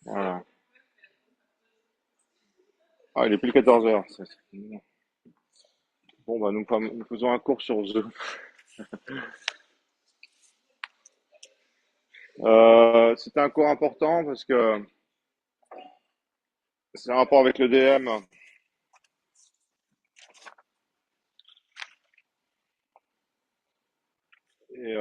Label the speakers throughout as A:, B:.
A: Voilà. Ah, il est plus 14 heures. Bon, bah, nous faisons un cours sur Zoom. C'était un cours important parce que c'est un rapport avec le DM. Et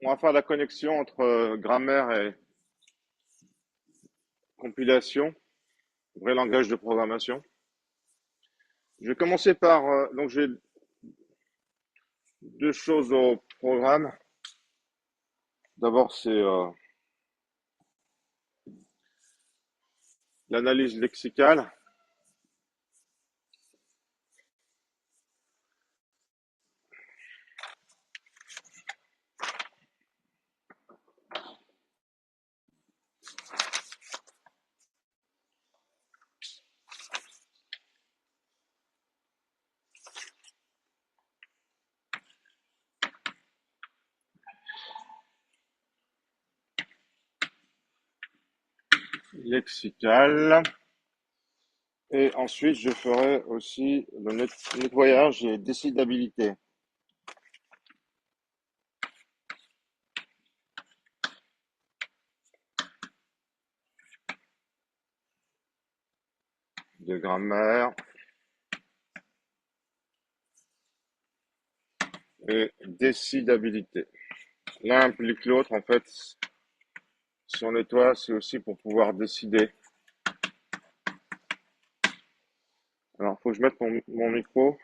A: on va faire la connexion entre grammaire et compilation, vrai langage de programmation. Je vais commencer par donc j'ai deux choses au programme. D'abord, c'est l'analyse lexicale. Lexicale. Et ensuite, je ferai aussi le nettoyage et décidabilité de grammaire et décidabilité. L'un implique l'autre, en fait. Si on nettoie, c'est aussi pour pouvoir décider. Alors, faut que je mette mon micro.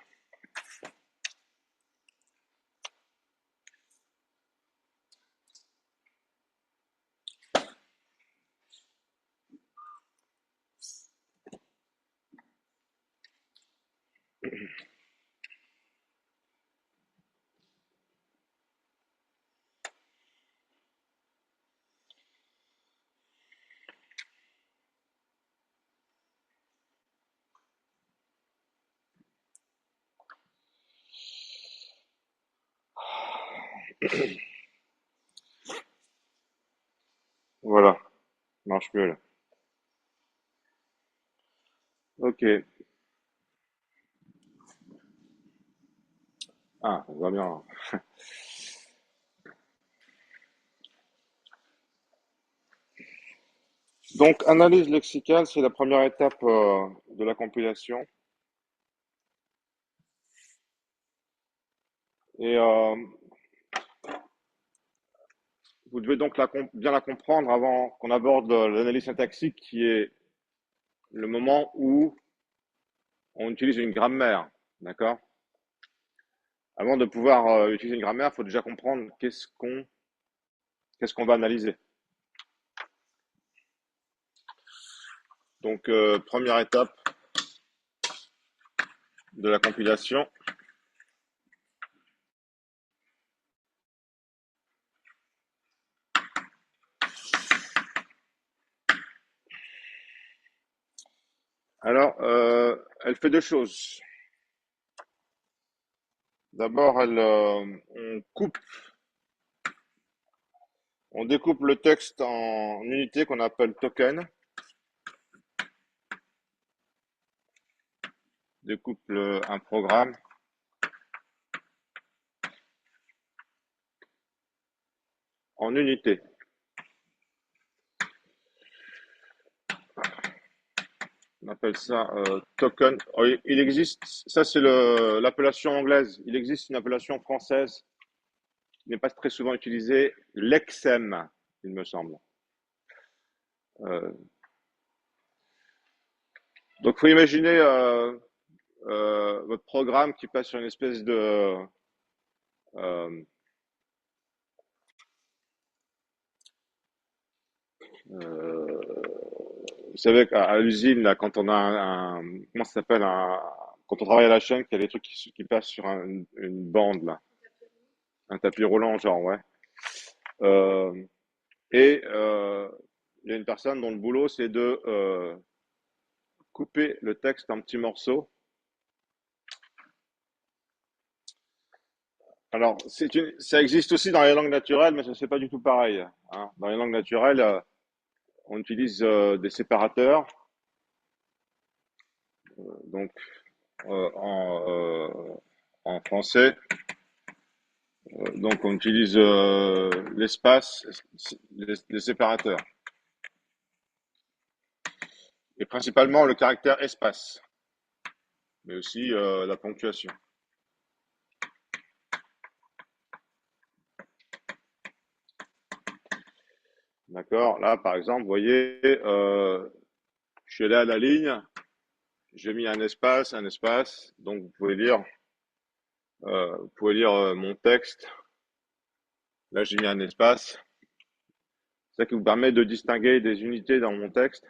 A: Voilà, marche mieux là. Ok. Ah, ça va bien. Donc, analyse lexicale, c'est la première étape de la compilation. Et vous devez donc bien la comprendre avant qu'on aborde l'analyse syntaxique, qui est le moment où on utilise une grammaire. D'accord? Avant de pouvoir utiliser une grammaire, il faut déjà comprendre qu'est-ce qu'on va analyser. Donc, première étape de la compilation. Alors, elle fait deux choses. D'abord, on découpe le texte en unités qu'on appelle tokens. Découpe un programme en unités. On appelle ça token. Oh, il existe, ça c'est l'appellation anglaise. Il existe une appellation française qui n'est pas très souvent utilisée, lexem, il me semble. Euh, donc, faut imaginer votre programme qui passe sur une espèce de euh, euh, vous savez, à l'usine, là, quand on a comment ça s'appelle, quand on travaille à la chaîne, qu'il y a des trucs qui passent sur une bande, là, un tapis roulant, genre, ouais. Euh, et il y a une personne dont le boulot, c'est de couper le texte en petits morceaux Alors, ça existe aussi dans les langues naturelles, mais ça c'est pas du tout pareil, hein. Dans les langues naturelles, on utilise des séparateurs. Donc, euh, en, euh, en français, donc on utilise l'espace, les séparateurs, et principalement le caractère espace, mais aussi la ponctuation. D'accord? Là, par exemple, vous voyez, je suis allé à la ligne, j'ai mis un espace, donc vous pouvez lire mon texte. Là, j'ai mis un espace. Ça qui vous permet de distinguer des unités dans mon texte.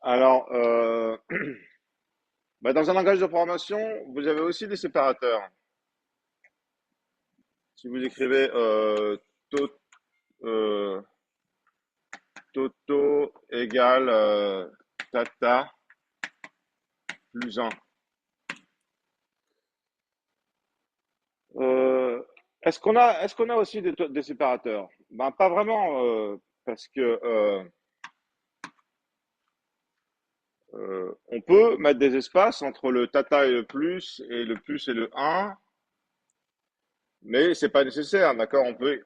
A: Alors, bah, dans un langage de programmation, vous avez aussi des séparateurs. Si vous écrivez to- euh, Toto égale Tata plus 1. Euh, est-ce qu'on a aussi des séparateurs? Ben, pas vraiment, parce que on peut mettre des espaces entre le tata et le plus et le un, mais c'est pas nécessaire, d'accord? On peut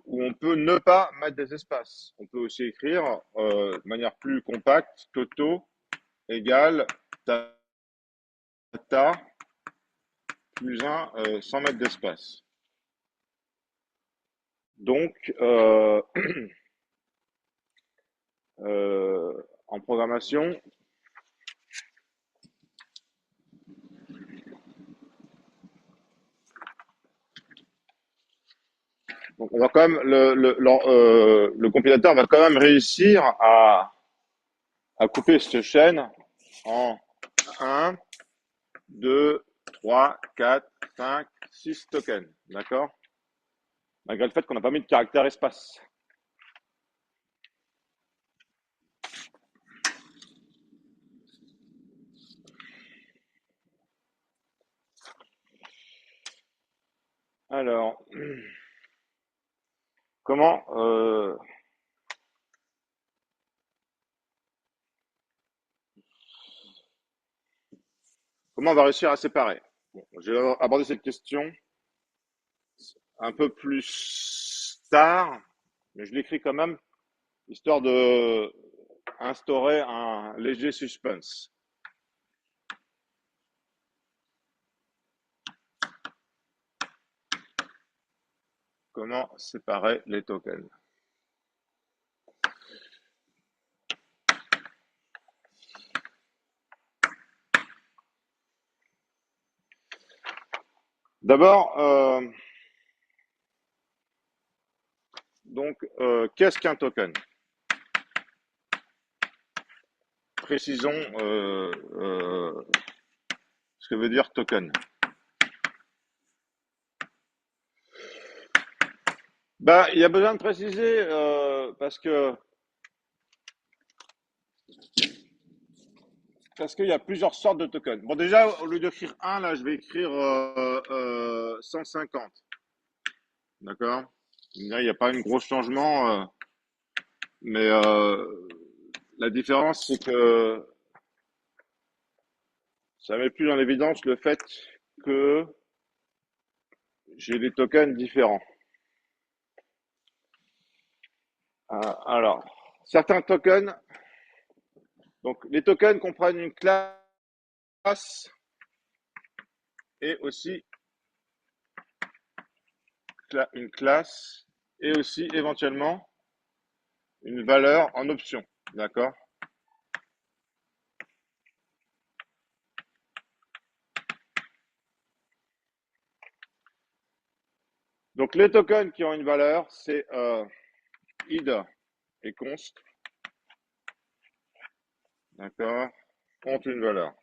A: ne pas mettre des espaces. On peut aussi écrire de manière plus compacte, Toto égale tata plus un sans mettre d'espace. Donc, en programmation, donc on va quand même le compilateur va quand même réussir à couper cette chaîne en un, 2, 3, 4, 5, 6 tokens, d'accord? Malgré le fait qu'on n'a pas mis de caractère espace. Alors, comment comment on va réussir à séparer? Bon, je vais aborder cette question un peu plus tard, mais je l'écris quand même, histoire de instaurer un léger suspense. Comment séparer les tokens? D'abord, donc, qu'est-ce qu'un token? Précisons ce que veut dire token. Bah, il y a besoin de préciser parce qu'il y a plusieurs sortes de tokens. Bon, déjà, au lieu d'écrire un, là, je vais écrire 150. D'accord? Là, il n'y a pas un gros changement, mais la différence, c'est que ça met plus en évidence le fait que j'ai des tokens différents. Alors, certains tokens, donc les tokens comprennent une classe et aussi une classe et aussi éventuellement une valeur en option. D'accord? Donc les tokens qui ont une valeur, c'est id et const. D'accord? Ont une valeur.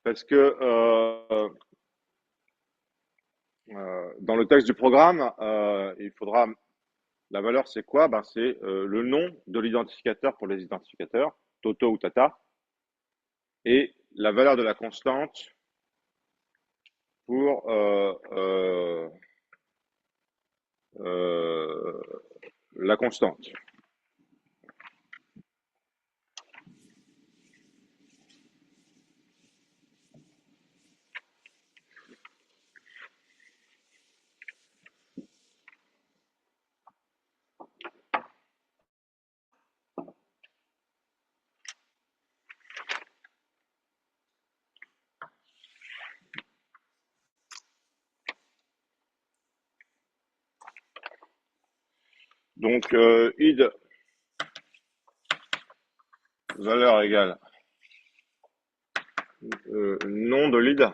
A: Parce que dans le texte du programme, il faudra La valeur, c'est quoi? Ben, c'est le nom de l'identificateur pour les identificateurs, Toto ou Tata, et la valeur de la constante pour euh, la constante. Donc, id valeur égale nom de l'id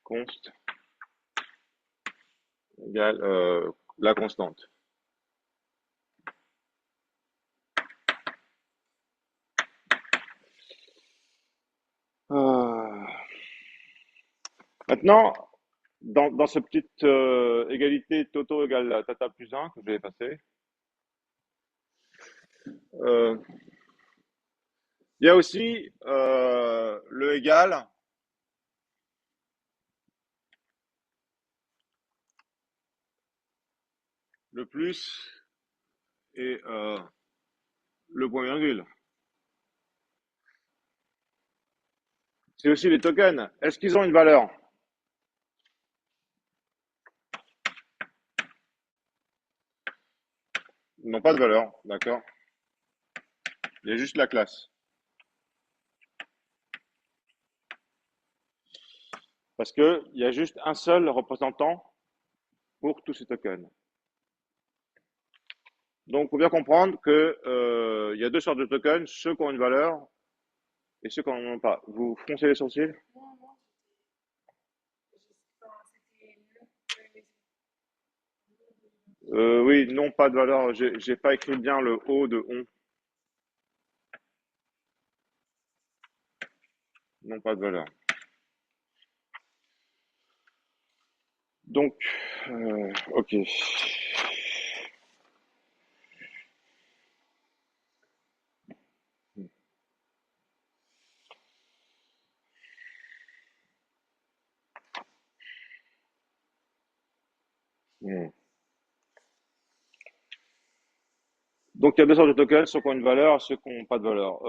A: const égale la constante. Euh, Maintenant, dans cette petite égalité Toto égale Tata plus 1 que je vais passer, euh, il y a aussi le égal, le plus et le point virgule. C'est aussi les tokens. Est-ce qu'ils ont une valeur? Ils n'ont pas de valeur, d'accord? Il y a juste la classe. Parce qu'il y a juste un seul représentant pour tous ces tokens. Donc, il faut bien comprendre que il y a deux sortes de tokens, ceux qui ont une valeur et ceux qui n'en ont pas. Vous froncez les sourcils? Oui, non, pas de valeur. J'ai pas écrit bien le O de on. Non, pas de valeur. Donc, ok. Hmm. Donc, il y a deux sortes de tokens, ceux qui ont une valeur et ceux qui n'ont pas de valeur.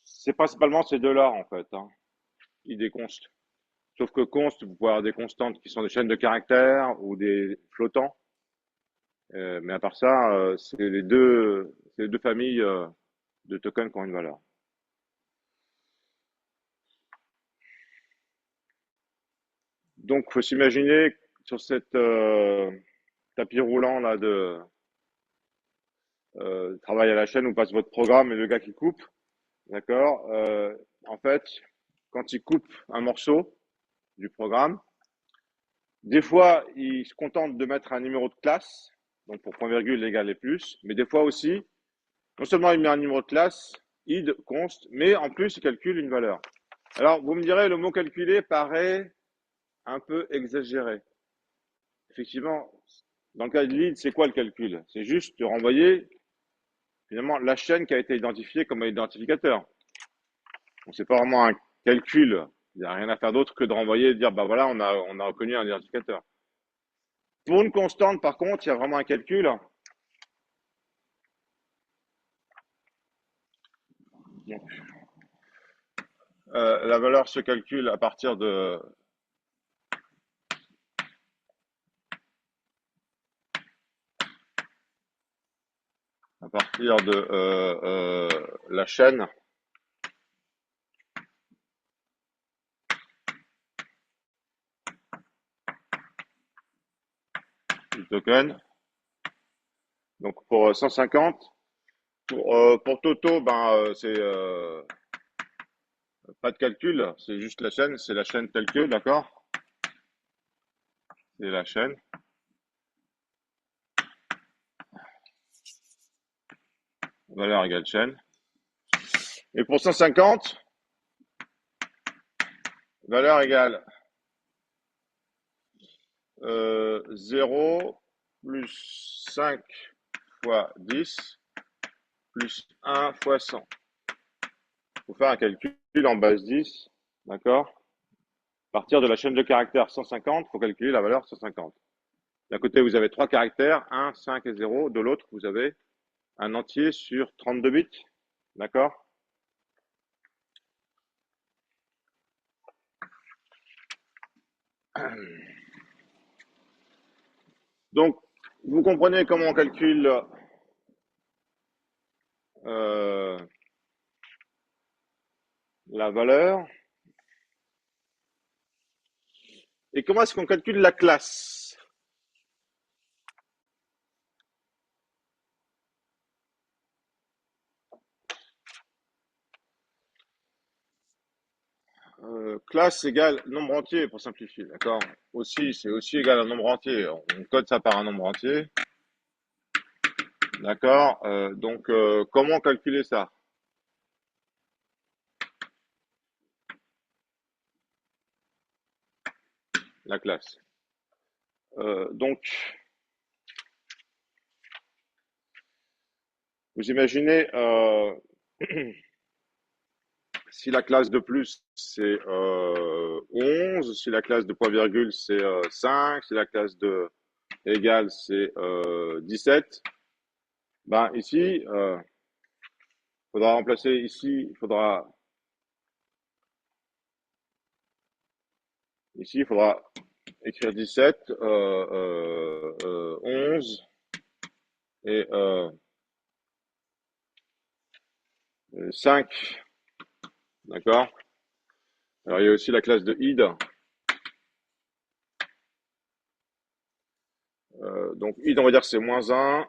A: C'est principalement ces deux-là, en fait, hein, ID const. Sauf que const, vous pouvez avoir des constantes qui sont des chaînes de caractères ou des flottants. Mais à part ça, c'est les deux familles de tokens qui ont une valeur. Donc, faut s'imaginer sur cette tapis roulant là de travail à la chaîne où passe votre programme et le gars qui coupe, d'accord. En fait, quand il coupe un morceau du programme, des fois, il se contente de mettre un numéro de classe, donc pour point virgule égal et plus, mais des fois aussi, non seulement il met un numéro de classe, id, const, mais en plus il calcule une valeur. Alors, vous me direz, le mot calculer paraît un peu exagéré. Effectivement, dans le cas de lead, c'est quoi le calcul? C'est juste de renvoyer finalement la chaîne qui a été identifiée comme un identificateur. Donc c'est pas vraiment un calcul. Il n'y a rien à faire d'autre que de renvoyer et de dire bah voilà, on a reconnu un identificateur. Pour une constante, par contre, il y a vraiment un calcul. Donc, la valeur se calcule à partir de la chaîne du token. Donc pour 150, pour Toto, ben c'est pas de calcul, c'est juste la chaîne, c'est la chaîne telle que, d'accord? C'est la chaîne. Valeur égale chaîne. Et pour 150, valeur égale 0 plus 5 fois 10 plus 1 fois 100. Il faut faire un calcul en base 10, d'accord? À partir de la chaîne de caractères 150, il faut calculer la valeur 150. D'un côté, vous avez trois caractères, 1, 5 et 0. De l'autre, vous avez un entier sur 32 bits, d'accord? Donc, vous comprenez comment on calcule euh, la valeur. Et comment est-ce qu'on calcule la classe? Classe égale nombre entier pour simplifier, d'accord? Aussi, c'est aussi égal à un nombre entier. On code ça par un nombre entier, d'accord? Comment calculer ça? La classe. Donc, vous imaginez si la classe de plus c'est 11, si la classe de point virgule c'est 5, si la classe de égale c'est 17, ben ici, faudra remplacer il faudra écrire 17, 11 et 5, d'accord? Alors il y a aussi la classe de id. Donc id, on va dire que c'est moins 1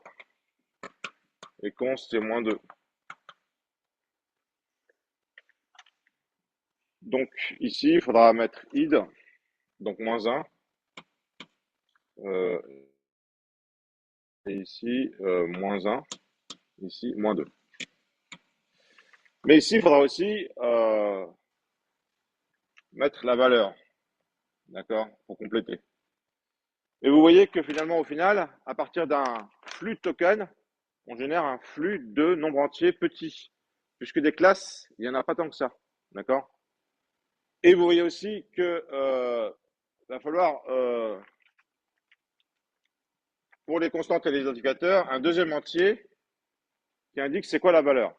A: et const c'est moins 2. Donc ici, il faudra mettre id, donc moins 1, euh, et ici moins 1, ici moins 2. Mais ici, il faudra aussi mettre la valeur, d'accord, pour compléter. Et vous voyez que finalement, au final, à partir d'un flux de tokens, on génère un flux de nombres entiers petits, puisque des classes, il n'y en a pas tant que ça, d'accord? Et vous voyez aussi que va falloir, pour les constantes et les indicateurs, un deuxième entier qui indique c'est quoi la valeur.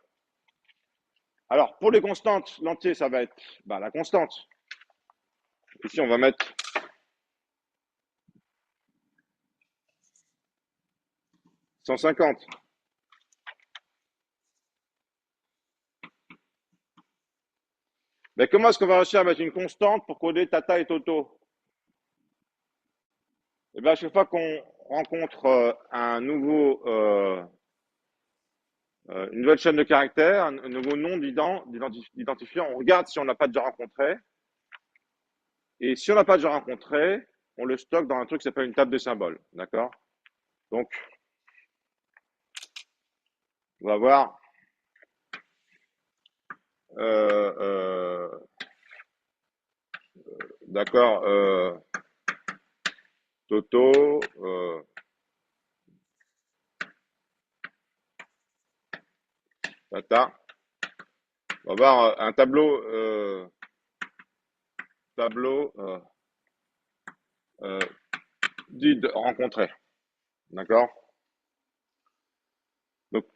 A: Alors, pour les constantes, l'entier, ça va être la constante. Ici, on va mettre 150. Mais comment est-ce qu'on va réussir à mettre une constante pour coder Tata et Toto? Eh bien, à chaque fois qu'on rencontre une nouvelle chaîne de caractères, un nouveau nom d'identifiant, on regarde si on n'a pas déjà rencontré. Et si on n'a pas déjà rencontré, on le stocke dans un truc qui s'appelle une table de symboles. D'accord? Donc, on va voir. Euh, euh, d'accord. Toto. Tata. On va voir un tableau euh, dit de rencontrer. D'accord? Donc,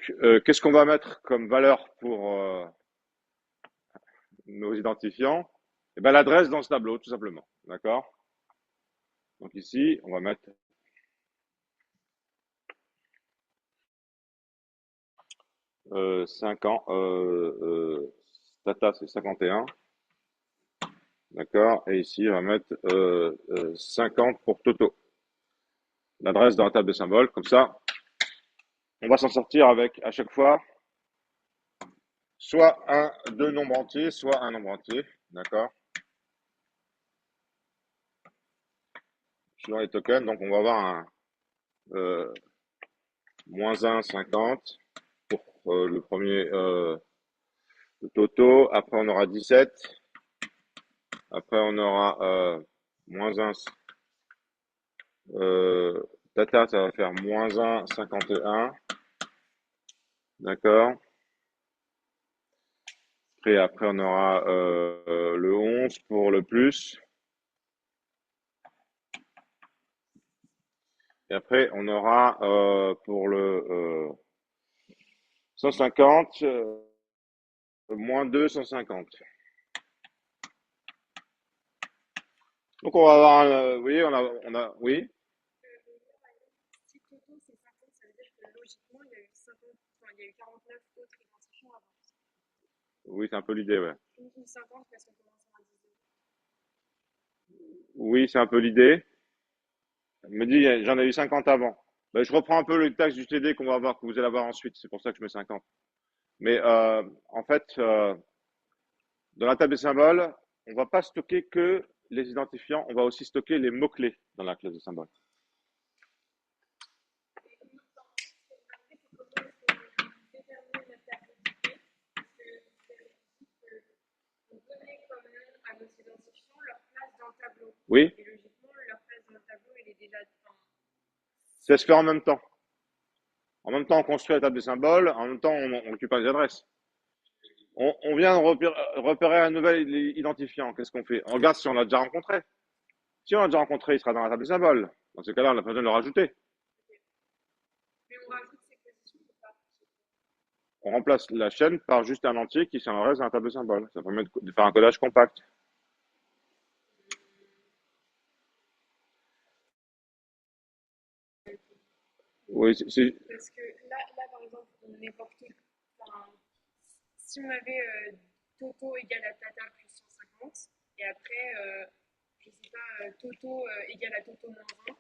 A: qu'est-ce qu'on va mettre comme valeur pour nos identifiants? Eh ben, l'adresse dans ce tableau, tout simplement. D'accord? Donc ici, on va mettre 5 ans. Tata, c'est 51. D'accord? Et ici, on va mettre 50 pour Toto. L'adresse dans la table de symboles. Comme ça, on va s'en sortir avec, à chaque fois, soit deux nombres entiers, soit un nombre entier. D'accord? Suivant les tokens. Donc, on va avoir un moins 1, 50 pour le premier Toto. Après, on aura 17. Après, on aura moins 1, Euh, Tata, ça va faire -1,51. D'accord. Après, on aura le 11 pour le plus. Et après, on aura pour le 150, -2, 150. Donc, on va avoir, vous voyez, oui,
B: Si Toto c'est 50, ça veut dire que logiquement, il y a eu 50, enfin, il y a eu 49 autres identifiants avant.
A: oui, c'est un peu l'idée, ouais.
B: Ou 50 parce qu'on commence à 10.
A: Oui, c'est un peu l'idée. Elle me dit, j'en ai eu 50 avant. Ben, je reprends un peu le texte du TD qu'on va voir, que vous allez avoir ensuite. C'est pour ça que je mets 50. Mais en fait, dans la table des symboles, on va pas stocker que les identifiants, on va aussi stocker les mots-clés dans la classe de symboles.
B: Et comment, après, c'est comment est-ce qu'on détermine la périodicité? Parce que vous avez dit qu'on donnait quand même à nos identifiants leur place dans le tableau.
A: Oui,
B: Et logiquement, leur place dans le tableau, elle est déjà. Enfin,
A: ça se fait en
B: c'est.
A: même temps. En même temps, on construit la table des symboles, en même temps, on récupère les adresses. On vient de repérer un nouvel identifiant. Qu'est-ce qu'on fait? On regarde si on l'a déjà rencontré. Si on l'a déjà rencontré, il sera dans la table des symboles. Dans ce cas-là, on n'a pas besoin de le rajouter.
B: Mais on rajoute ces positions pour pas.
A: On remplace la chaîne par juste un entier qui s'en reste dans la table de symboles. Ça permet de faire un codage compact. Oui,
B: Parce que là par exemple, on évoque tout. Enfin, si on avait Toto égale à Tata plus 150, et après, je sais pas, Toto égale à Toto moins 1,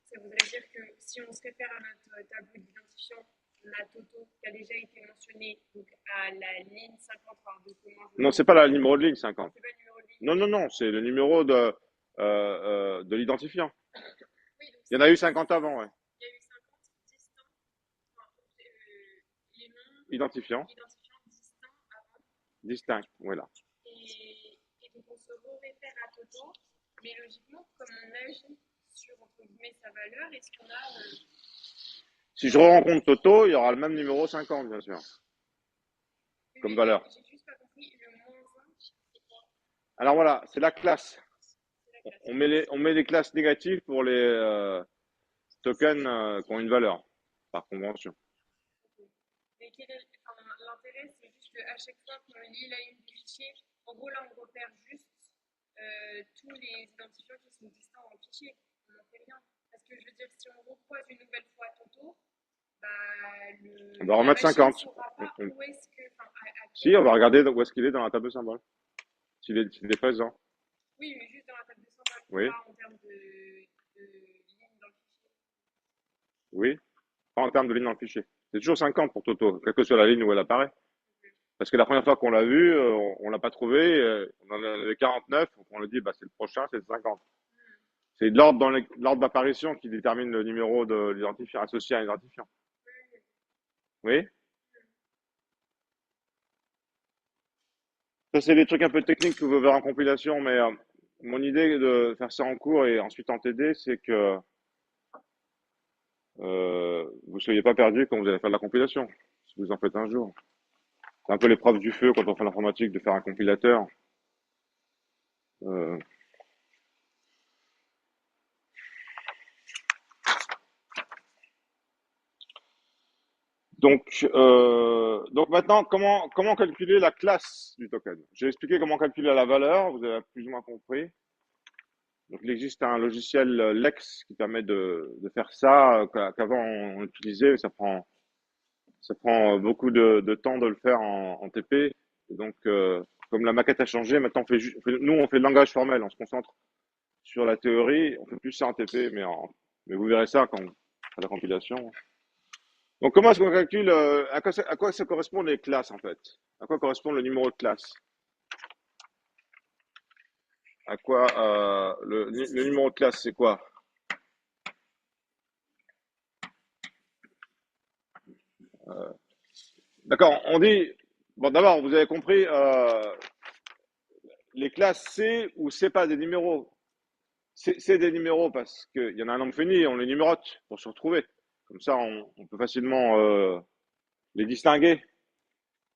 B: ça voudrait dire que si on se réfère à notre tableau d'identifiant, on a Toto qui a déjà été mentionné donc à la ligne 50, enfin, de comment je le
A: non, c'est pas
B: remplis.
A: le numéro de ligne 50.
B: C'est pas le numéro de ligne.
A: Non, non, non, c'est le numéro de l'identifiant.
B: Oui, donc
A: Il y en
B: c'est
A: a eu 50 avant, ouais.
B: il y a eu 50 distincts, enfin, les noms
A: Identifiant,
B: identifiants distincts avant.
A: distinct, voilà.
B: Et donc on se réfère à Toto, mais logiquement, comme on agit sur entre guillemets sa valeur, est-ce qu'on a.
A: Si je rencontre Toto, il y aura le même numéro 50, bien sûr,
B: Oui,
A: comme
B: mais
A: valeur.
B: j'ai juste pas compris, le moins 1, c'est quoi?
A: Alors voilà, c'est la classe.
B: C'est la classe.
A: On met les classes négatives pour les tokens qui ont une valeur, par convention.
B: Ok. Mais quel est, enfin, l'intérêt, c'est juste qu'à chaque fois qu'on lit la ligne du fichier, en gros, là, on repère juste tous les identifiants qui sont distincts dans le fichier. On n'en fait rien. Parce que je veux dire, si on recroise une nouvelle fois Toto, bah,
A: On va
B: la
A: remettre
B: machine ne
A: 50.
B: saura
A: On-
B: pas
A: on-
B: où est-ce que, enfin, à
A: Si,
B: quel.
A: on va regarder où est-ce qu'il est dans la table de symboles. S'il est présent.
B: Oui, mais juste dans la table de symbole,
A: Oui,
B: pas en termes de ligne dans le fichier.
A: oui. Pas en termes de ligne dans le fichier. C'est toujours 50 pour Toto, quelle que soit la ligne où elle apparaît. Parce que la première fois qu'on l'a vu, on l'a pas trouvé, on en avait 49, donc on a dit, bah, c'est le prochain, c'est le 50. C'est l'ordre d'apparition qui détermine le numéro de l'identifiant, associé à un identifiant. Oui? Ça, c'est des trucs un peu techniques que vous verrez en compilation, mais mon idée de faire ça en cours et ensuite en TD, c'est que vous ne soyez pas perdu quand vous allez faire de la compilation, si vous en faites un jour. C'est un peu l'épreuve du feu quand on fait l'informatique de faire un compilateur. Euh, donc maintenant, comment calculer la classe du token? J'ai expliqué comment calculer la valeur, vous avez plus ou moins compris. Donc il existe un logiciel Lex qui permet de faire ça, qu'avant on utilisait, mais ça prend beaucoup de temps de le faire en TP. Et donc, comme la maquette a changé, maintenant nous on fait le langage formel, on se concentre sur la théorie, on fait plus ça en TP, mais vous verrez ça quand à la compilation. Donc comment est-ce qu'on calcule, à quoi ça correspond les classes en fait? À quoi correspond le numéro de classe? À quoi le numéro de classe c'est quoi? D'accord, on dit, bon d'abord vous avez compris, les classes c'est ou c'est pas des numéros. C'est des numéros parce qu'il y en a un nombre fini, on les numérote pour se retrouver. Comme ça, on peut facilement les distinguer.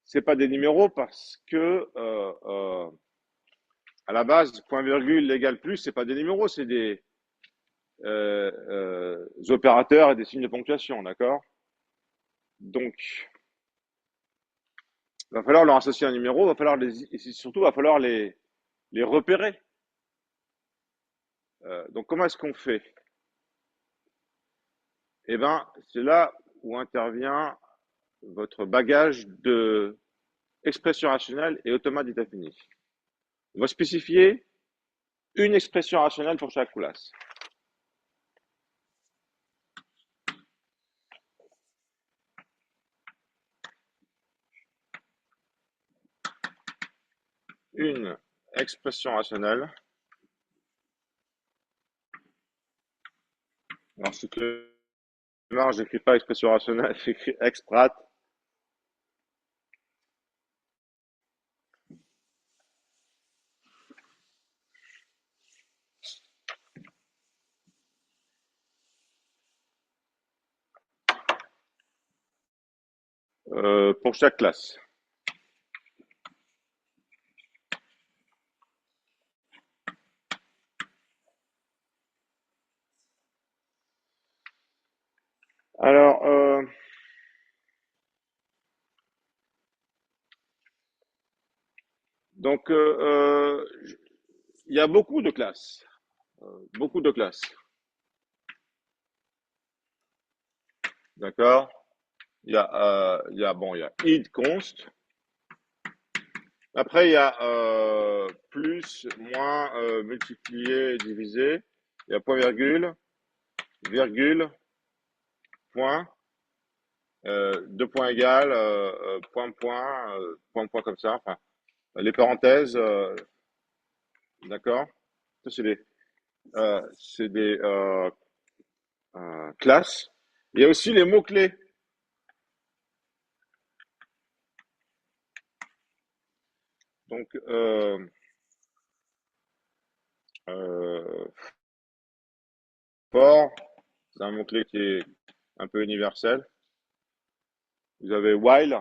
A: C'est pas des numéros parce que à la base, point virgule égale plus, c'est pas des numéros, c'est des opérateurs et des signes de ponctuation, d'accord? Donc, il va falloir leur associer un numéro, il va falloir et surtout, il va falloir les repérer. Donc, comment est-ce qu'on fait? Eh ben, c'est là où intervient votre bagage de expression rationnelle et automate d'état fini. On va spécifier une expression rationnelle pour chaque classe. Une expression rationnelle. Alors, ce que je n'écris pas expression rationnelle, j'écris exprat. Pour chaque classe. Alors, donc, il y a beaucoup de classes. Beaucoup de classes. D'accord? Il y a id const. Après, il y a plus, moins, multiplié, divisé. Il y a point virgule, virgule, point, deux points égales, point, point, point, point comme ça. Enfin, les parenthèses, d'accord? Ça, c'est des classes. Il y a aussi les mots-clés. Donc, euh, fort, c'est un mot-clé qui est un peu universel. Vous avez while.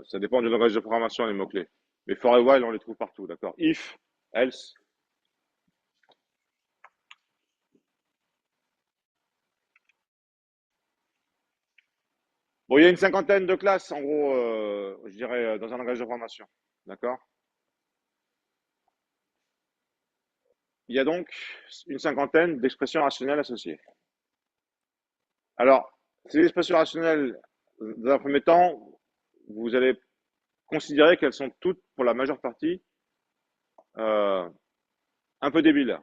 A: Ça dépend du langage de programmation, les mots-clés. Mais for et while, on les trouve partout, d'accord? If, else. Bon, il y a une cinquantaine de classes, en gros, je dirais, dans un langage de programmation. D'accord? Il y a donc une cinquantaine d'expressions rationnelles associées. Alors, ces expressions rationnelles, dans un premier temps, vous allez considérer qu'elles sont toutes, pour la majeure partie, euh, un peu débiles.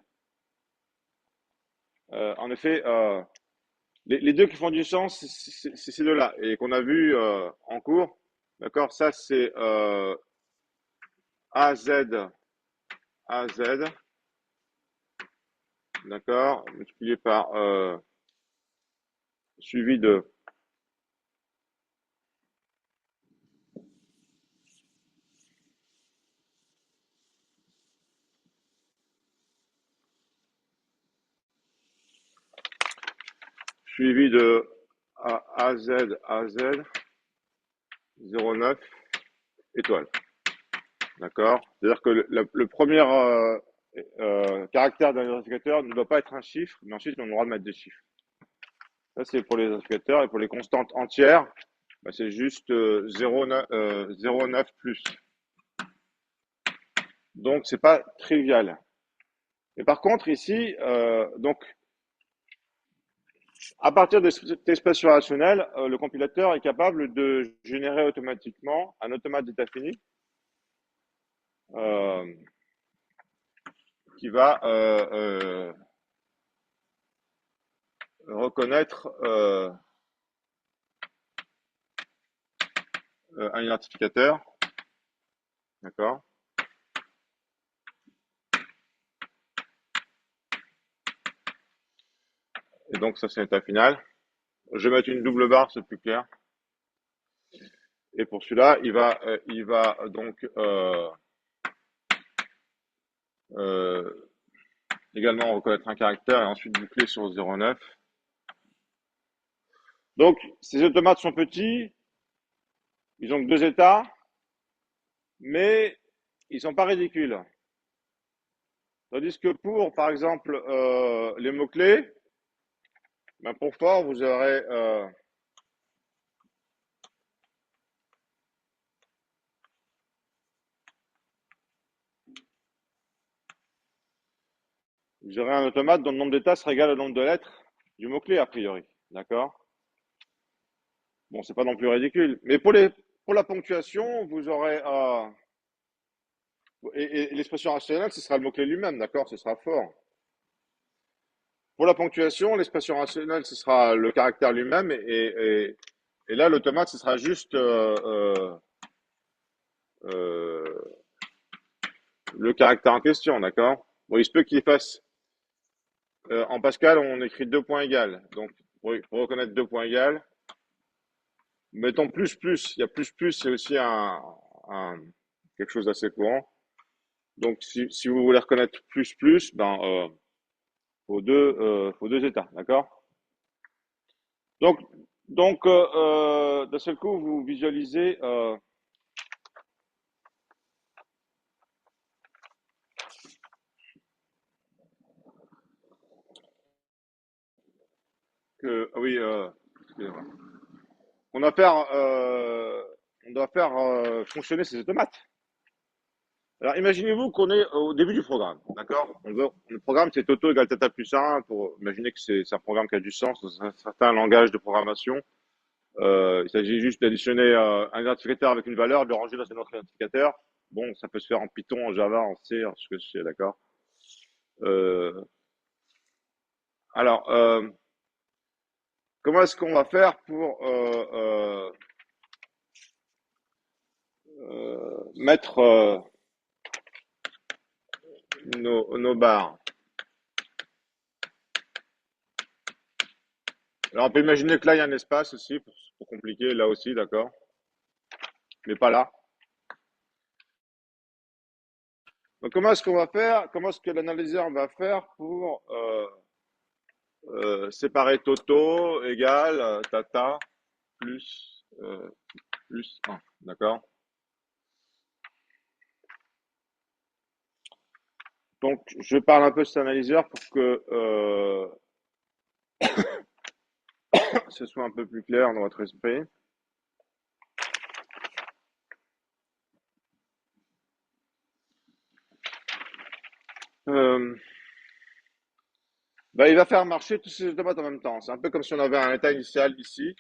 A: En effet, les deux qui font du sens, c'est ces deux-là, et qu'on a vu en cours. D'accord? Ça, c'est AZ, AZ, d'accord? Multiplié par suivi de suivi de AZ, AZ, 09, étoile. D'accord? C'est-à-dire que le premier caractère d'un identificateur ne doit pas être un chiffre, mais ensuite on aura de mettre des chiffres. Ça, c'est pour les identificateurs. Et pour les constantes entières, bah, c'est juste 0,9 plus. Donc, c'est pas trivial. Et par contre, ici, donc, à partir de cette expression rationnelle, le compilateur est capable de générer automatiquement un automate d'état fini euh, qui va reconnaître un identificateur. D'accord? Et donc, ça, c'est l'état final. Je vais mettre une double barre, c'est plus clair. Et pour celui-là, il va donc euh, également reconnaître un caractère et ensuite boucler sur 0,9. Donc, ces automates sont petits, ils ont que deux états, mais ils sont pas ridicules. Tandis que pour, par exemple, les mots-clés, ben pour fort, vous aurez un automate dont le nombre d'états sera égal au nombre de lettres du mot-clé, a priori. D'accord? Bon, c'est pas non plus ridicule. Mais pour la ponctuation, vous aurez, et l'expression rationnelle, ce sera le mot-clé lui-même, d'accord? Ce sera fort. Pour la ponctuation, l'expression rationnelle, ce sera le caractère lui-même, et là, l'automate, ce sera juste euh, le caractère en question, d'accord? Bon, il se peut qu'il fasse. En Pascal, on écrit deux points égales. Donc, pour reconnaître deux points égales, mettons plus plus. Il y a plus plus, c'est aussi quelque chose d'assez courant. Donc, si vous voulez reconnaître plus plus, ben, faut deux états, d'accord? Donc, d'un seul coup, vous visualisez que, ah oui, excusez-moi. On doit faire, fonctionner ces automates. Alors, imaginez-vous qu'on est au début du programme, d'accord? Le programme, c'est Toto égale Tata plus 1, pour imaginer que c'est un programme qui a du sens dans un certain langage de programmation. Il s'agit juste d'additionner un identificateur avec une valeur, de le ranger dans un autre identificateur. Bon, ça peut se faire en Python, en Java, en C, en ce que c'est, d'accord? Euh, alors, comment est-ce qu'on va faire pour mettre nos barres? Alors, on peut imaginer que là, il y a un espace aussi, pour compliquer, là aussi, d'accord? Mais pas là. Donc, comment est-ce qu'on va faire? Comment est-ce que l'analyseur va faire pour séparer Toto égale Tata plus 1, d'accord? Donc, je parle un peu de cet analyseur pour que ce soit un peu plus clair dans votre esprit. Euh, il va faire marcher tous ces automates en même temps. C'est un peu comme si on avait un état initial ici,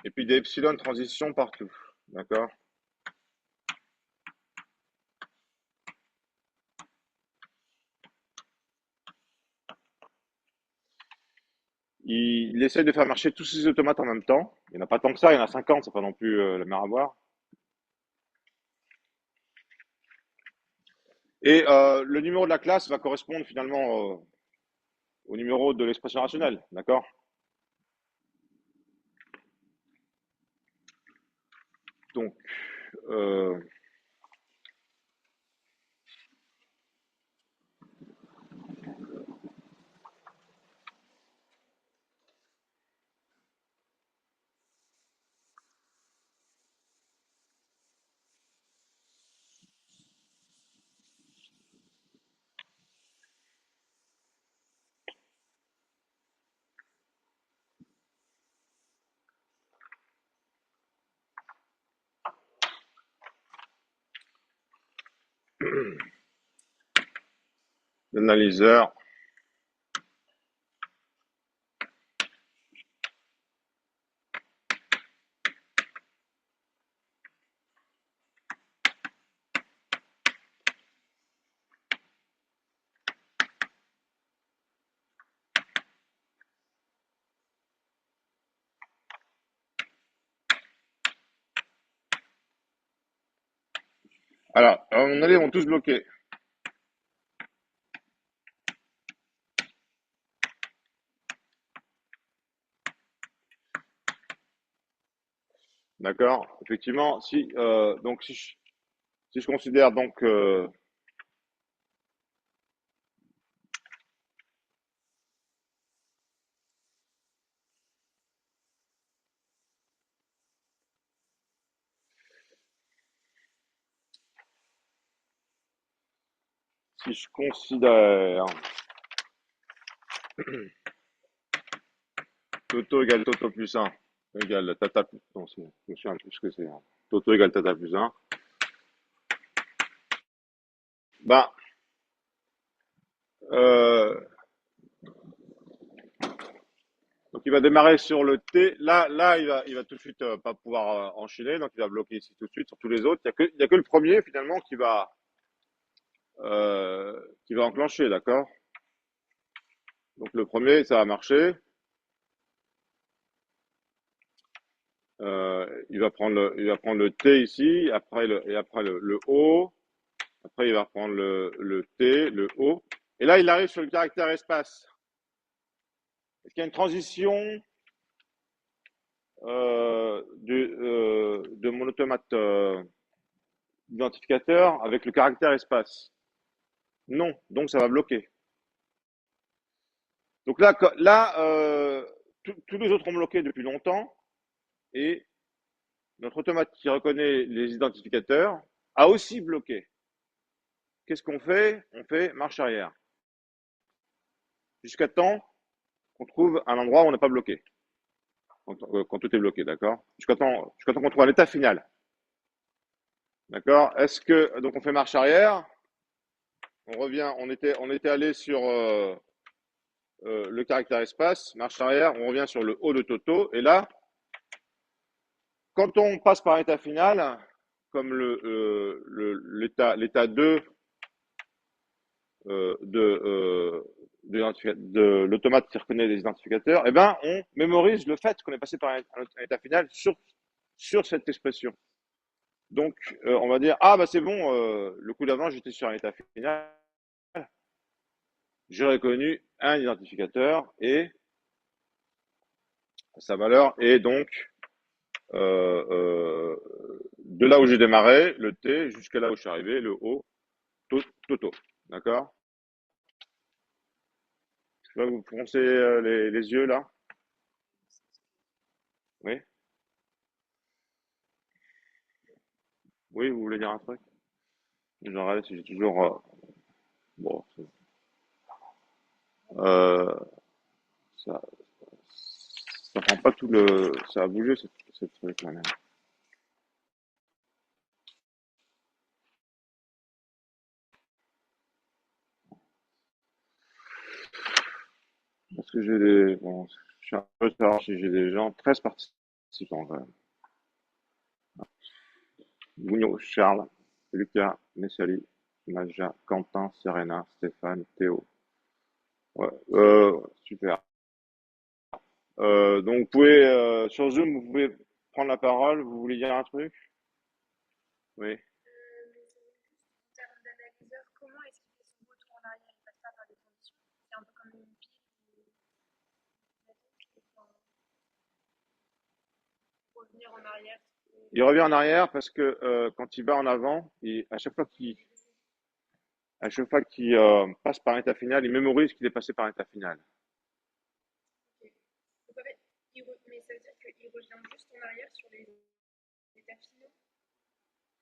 A: et puis des epsilon transition partout. D'accord? Il essaie de faire marcher tous ces automates en même temps. Il n'y en a pas tant que ça, il y en a 50, c'est pas non plus la mer à boire. Et le numéro de la classe va correspondre finalement au numéro de l'expression rationnelle. D'accord? Donc, euh, l'analyseur. Alors, à mon avis, ils vont tous bloquer. D'accord? Effectivement, si je considère donc, si je considère Toto égale Toto plus un égale Tata plus, non, je me souviens plus ce que c'est, hein. Toto égale Tata plus un. Bah, euh, donc il va démarrer sur le T. Là, il va tout de suite pas pouvoir enchaîner, donc il va bloquer ici tout de suite sur tous les autres. Il y a que le premier finalement qui va enclencher, d'accord? Donc le premier, ça va marcher. Il va prendre le T ici, et après le O. Après, il va reprendre le T, le O. Et là, il arrive sur le caractère espace. Est-ce qu'il y a une transition de mon automate identificateur avec le caractère espace? Non, donc ça va bloquer. Donc là, tous les autres ont bloqué depuis longtemps et notre automate qui reconnaît les identificateurs a aussi bloqué. Qu'est-ce qu'on fait? On fait marche arrière. Jusqu'à temps qu'on trouve un endroit où on n'a pas bloqué. Quand tout est bloqué, d'accord? Jusqu'à temps qu'on trouve un état final. D'accord? Donc on fait marche arrière, on revient, on était allé sur le caractère espace, marche arrière, on revient sur le haut de Toto, et là, quand on passe par l'état final, comme l'état 2 de l'automate qui reconnaît les identificateurs, eh ben, on mémorise le fait qu'on est passé par un état final sur cette expression. Donc, on va dire, ah bah c'est bon, le coup d'avant, j'étais sur un état final, j'ai reconnu un identificateur et sa valeur est donc de là où j'ai démarré, le T, jusqu'à là où je suis arrivé, le O, Toto. D'accord? Là, vous foncez les yeux, là? Oui? Oui, vous voulez dire un truc? J'en si j'ai toujours... bon, ça, ça prend pas tout le... Ça a bougé, cette truc, quand même. Parce que j'ai des... Bon, je suis un peu savoir si j'ai des gens, 13 participants, quand même. Bruno, Charles, Lucas, Messali, Maja, Quentin, Serena, Stéphane, Théo. Ouais, super. Donc, sur Zoom, vous pouvez prendre la parole. Vous voulez dire un truc? Oui.
B: Mais en termes d'analyseur, comment est-ce qu'il fait son retour en arrière? Il passe pas par des conditions. C'est un peu comme une pile enfin, revenir en arrière.
A: Il revient en arrière parce que quand il va en avant, à chaque fois qu'il passe par un état final, il mémorise qu'il est passé par un état final.
B: Ok. Donc en fait, mais ça veut dire qu'il revient juste en arrière sur les étapes finaux.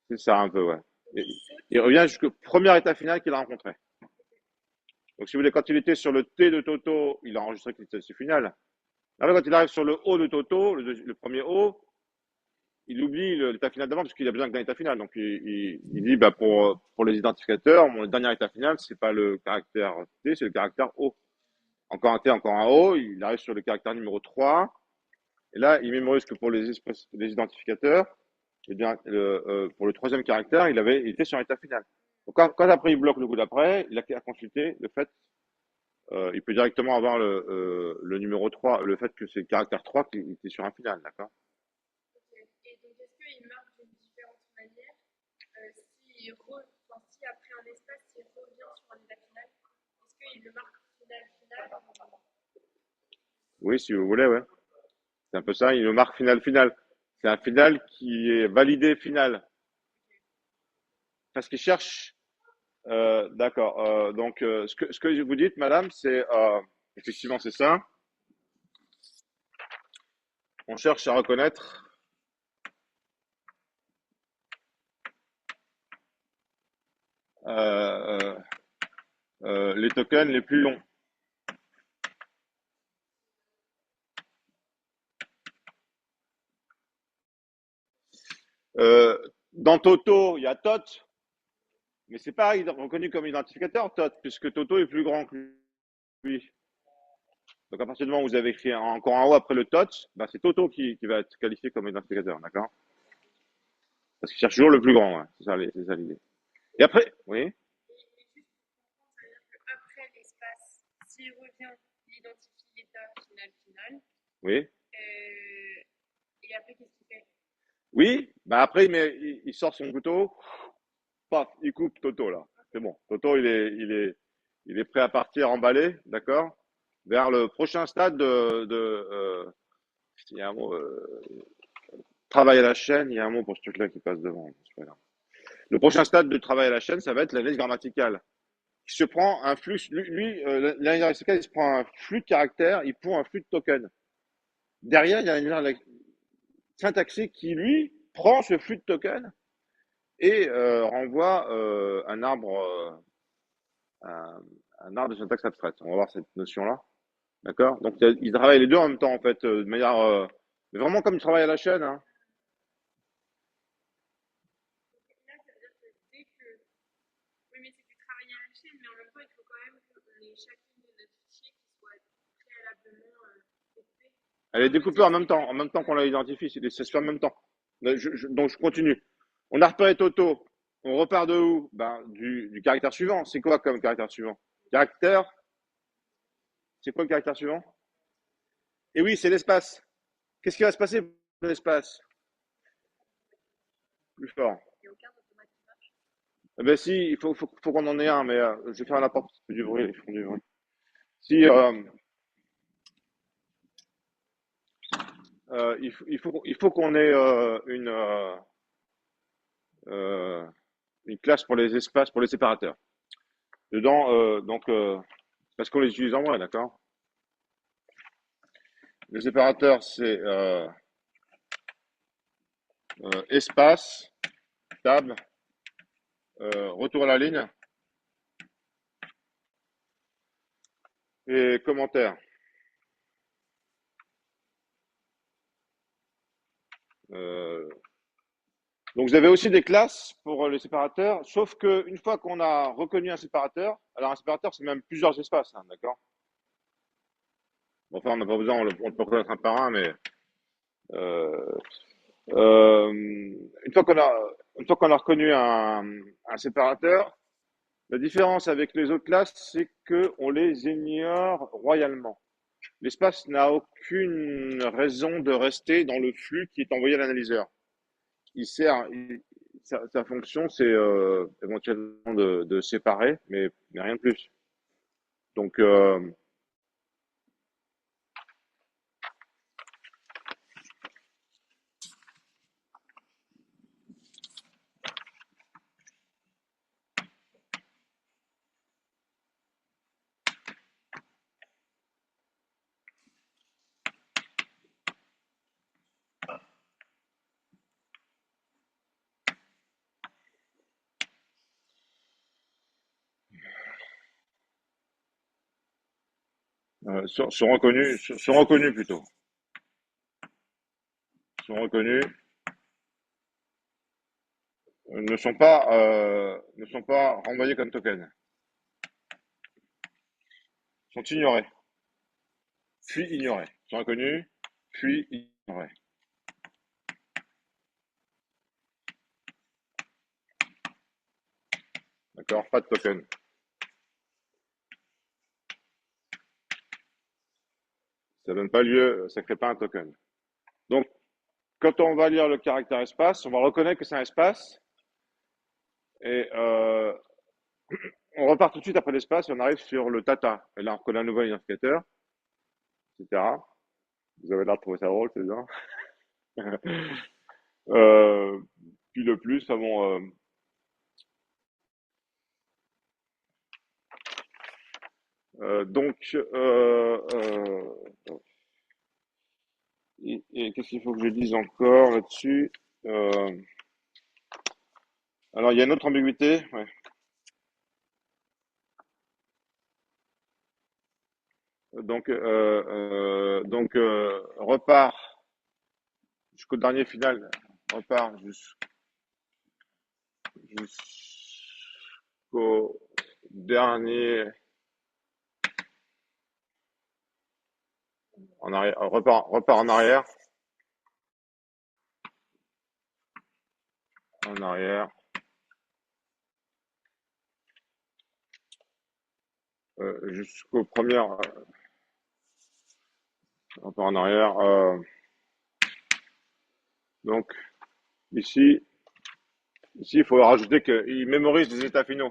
A: C'est ça un peu, ouais.
B: Donc
A: Et-
B: il saute.
A: il revient jusqu'au premier état final qu'il a rencontré. Donc, si vous voulez, quand il était sur le T de Toto, il a enregistré qu'il était final. Après, quand il arrive sur le O de Toto, le premier O, il oublie l'état final d'avant parce qu'il a besoin d'un état final. Donc, il dit, bah, pour les identificateurs, mon dernier état final, c'est pas le caractère T, c'est le caractère O. Encore un T, encore un O, il arrive sur le caractère numéro 3. Et là, il mémorise que pour les identificateurs, eh bien, pour le troisième caractère, il était sur l'état final. Donc, quand après il bloque le coup d'après, il a qu'à consulter le fait, il peut directement avoir le numéro 3, le fait que c'est le caractère 3 qui était sur un final, d'accord?
B: Ok. Et donc est-ce qu'il marque d'une différente manière enfin, si après un espace, il revient sur un état final, est-ce qu'il le marque final ou...
A: Oui, si vous voulez, ouais. C'est un peu ça, il le marque final final. C'est un final qui est validé final. Parce qu'il cherche. D'accord. Donc, ce que vous dites, madame, c'est effectivement c'est ça. On cherche à reconnaître euh, euh, les tokens les plus longs. Euh, Dans Toto, il y a Tot, mais c'est pas reconnu comme identificateur Tot, puisque Toto est plus grand que lui. Donc à partir du moment où vous avez écrit encore un O après le Tot, bah, c'est Toto qui va être qualifié comme identificateur, d'accord? Parce qu'il cherche toujours le plus grand, ouais. C'est ça l'idée. Et après, oui,
B: Et juste pour comprendre, ça veut dire qu'après l'espace, s'il revient, il identifie l'état final.
A: oui.
B: Euh, et après, qu'est-ce qu'il fait?
A: Oui, bah après, il sort son couteau, paf, il coupe Toto là. C'est bon. Toto, il est prêt à partir emballer, d'accord, vers le prochain stade il y a un mot, travail à la chaîne, il y a un mot pour ce truc-là qui passe devant. C'est pas grave. Le prochain stade de travail à la chaîne, ça va être l'analyse grammaticale. Il se prend un flux, l'analyse grammaticale, il se prend un flux de caractères, il prend un flux de tokens. Derrière, il y a une syntaxique qui, lui, prend ce flux de tokens et renvoie un, un arbre de syntaxe abstraite. On va voir cette notion-là. D'accord. Donc, ils travaillent les deux en même temps, en fait, de manière. Mais vraiment comme ils travaillent à la chaîne. Hein.
B: Là, ça veut dire que dès que. Oui, mais c'est du travail à la chaîne, mais en même temps, il faut quand même qu'on ait chacune de notre fichier qui soit préalablement découpée.
A: Elle est
B: Enfin, je veux
A: découpée
B: dire, c'est pas.
A: en même temps qu'on la identifie. Ça se fait en même temps. Donc, je continue. On a repéré Toto. On repart de où? Ben, du caractère suivant. C'est quoi comme caractère suivant? Caractère. C'est quoi le caractère suivant? Et oui, c'est l'espace. Qu'est-ce qui va se passer pour l'espace? Plus fort.
B: Il n'y a aucun automate qui marche.
A: Eh ben si, faut qu'on en ait un, mais je vais faire la porte, c'est du bruit, ils font du bruit. Si, il faut qu'on ait euh, une classe pour les espaces, pour les séparateurs. Dedans, parce qu'on les utilise en vrai, d'accord? Les séparateurs, c'est espace, table, retour à la ligne et commentaire. Euh, donc vous avez aussi des classes pour les séparateurs, sauf que une fois qu'on a reconnu un séparateur, alors un séparateur c'est même plusieurs espaces, hein, d'accord? Bon, enfin on n'a pas besoin, on le peut reconnaître un par un, mais euh, une fois qu'on a reconnu un séparateur, la différence avec les autres classes, c'est qu'on les ignore royalement. L'espace n'a aucune raison de rester dans le flux qui est envoyé à l'analyseur. Sa fonction, c'est éventuellement de séparer, mais rien de plus. Donc, sont reconnus plutôt, sont reconnus, ne sont pas renvoyés comme token, sont ignorés, puis ignorés, sont reconnus, puis ignorés. D'accord? Pas de token. Ça donne pas lieu, ça crée pas un token. Donc, quand on va lire le caractère espace, on va reconnaître que c'est un espace et on repart tout de suite après l'espace et on arrive sur le tata. Et là, on reconnaît un nouvel identificateur, etc. Vous avez l'air de trouver ça drôle, c'est ça? Euh, Puis le plus, enfin bon, donc, et qu'est-ce qu'il faut que je dise encore là-dessus? Euh, alors, il y a une autre ambiguïté. Ouais. Repart jusqu'au dernier final. Repart jusqu'au dernier en arrière. Repart en arrière. En arrière. Jusqu'au premier. Repart en arrière. Donc, ici, ici, il faut rajouter qu'il mémorise les états finaux.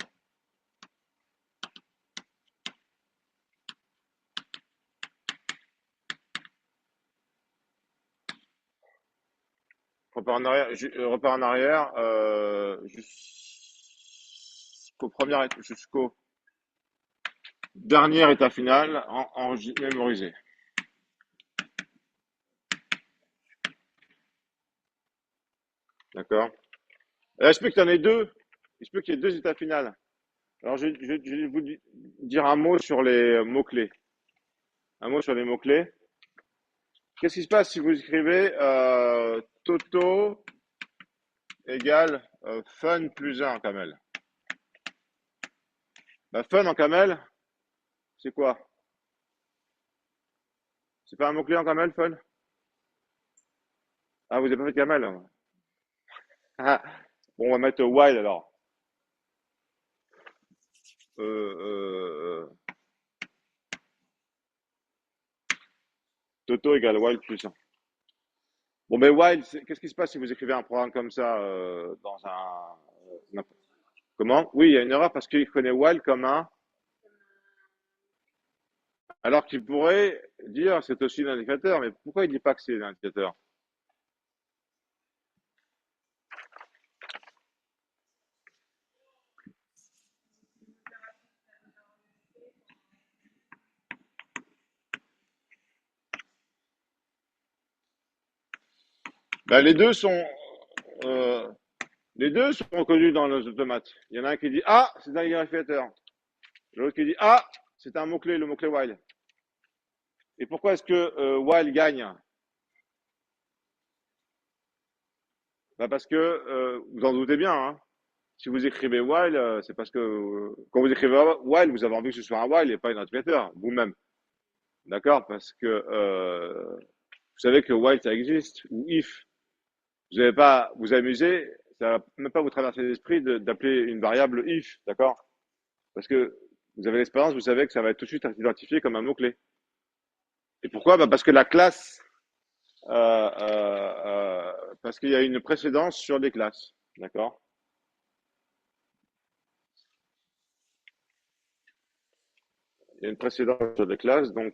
A: Repart en arrière, repart en arrière jusqu'au dernier état final en mémorisé. D'accord? Là, il se peut qu'il y en ait deux. Il se peut qu'il y ait deux états finaux. Alors, je vais vous dire un mot sur les mots-clés. Un mot sur les mots-clés. Qu'est-ce qui se passe si vous écrivez Toto égale fun plus un en camel? Bah, fun en camel, c'est quoi? C'est pas un mot-clé en camel, fun? Ah, vous avez pas fait de camel, hein. Ah, bon, on va mettre wild alors. Toto égale wild plus un. Bon, mais wild, qu'est-ce qui se passe si vous écrivez un programme comme ça dans comment? Oui, il y a une erreur parce qu'il connaît wild comme un. Alors qu'il pourrait dire c'est aussi l'indicateur, mais pourquoi il dit pas que c'est l'indicateur? Ben, euh, les deux sont reconnus dans les automates. Il y en a un qui dit ah, c'est un identificateur. L'autre qui dit ah, c'est un mot-clé, le mot-clé while. Et pourquoi est-ce que while gagne? Ben parce que vous en doutez bien, hein. Si vous écrivez while, c'est parce que quand vous écrivez while, vous avez envie que ce soit un while et pas un identificateur, vous-même. D'accord? Parce que vous savez que while ça existe, ou if. Vous n'allez pas vous amuser, ça va même pas vous traverser l'esprit d'appeler une variable if, d'accord? Parce que vous avez l'expérience, vous savez que ça va être tout de suite identifié comme un mot-clé. Et pourquoi? Bah parce que la classe, parce qu'il y a une précédence sur les classes, d'accord? Il y a une précédence sur les classes, donc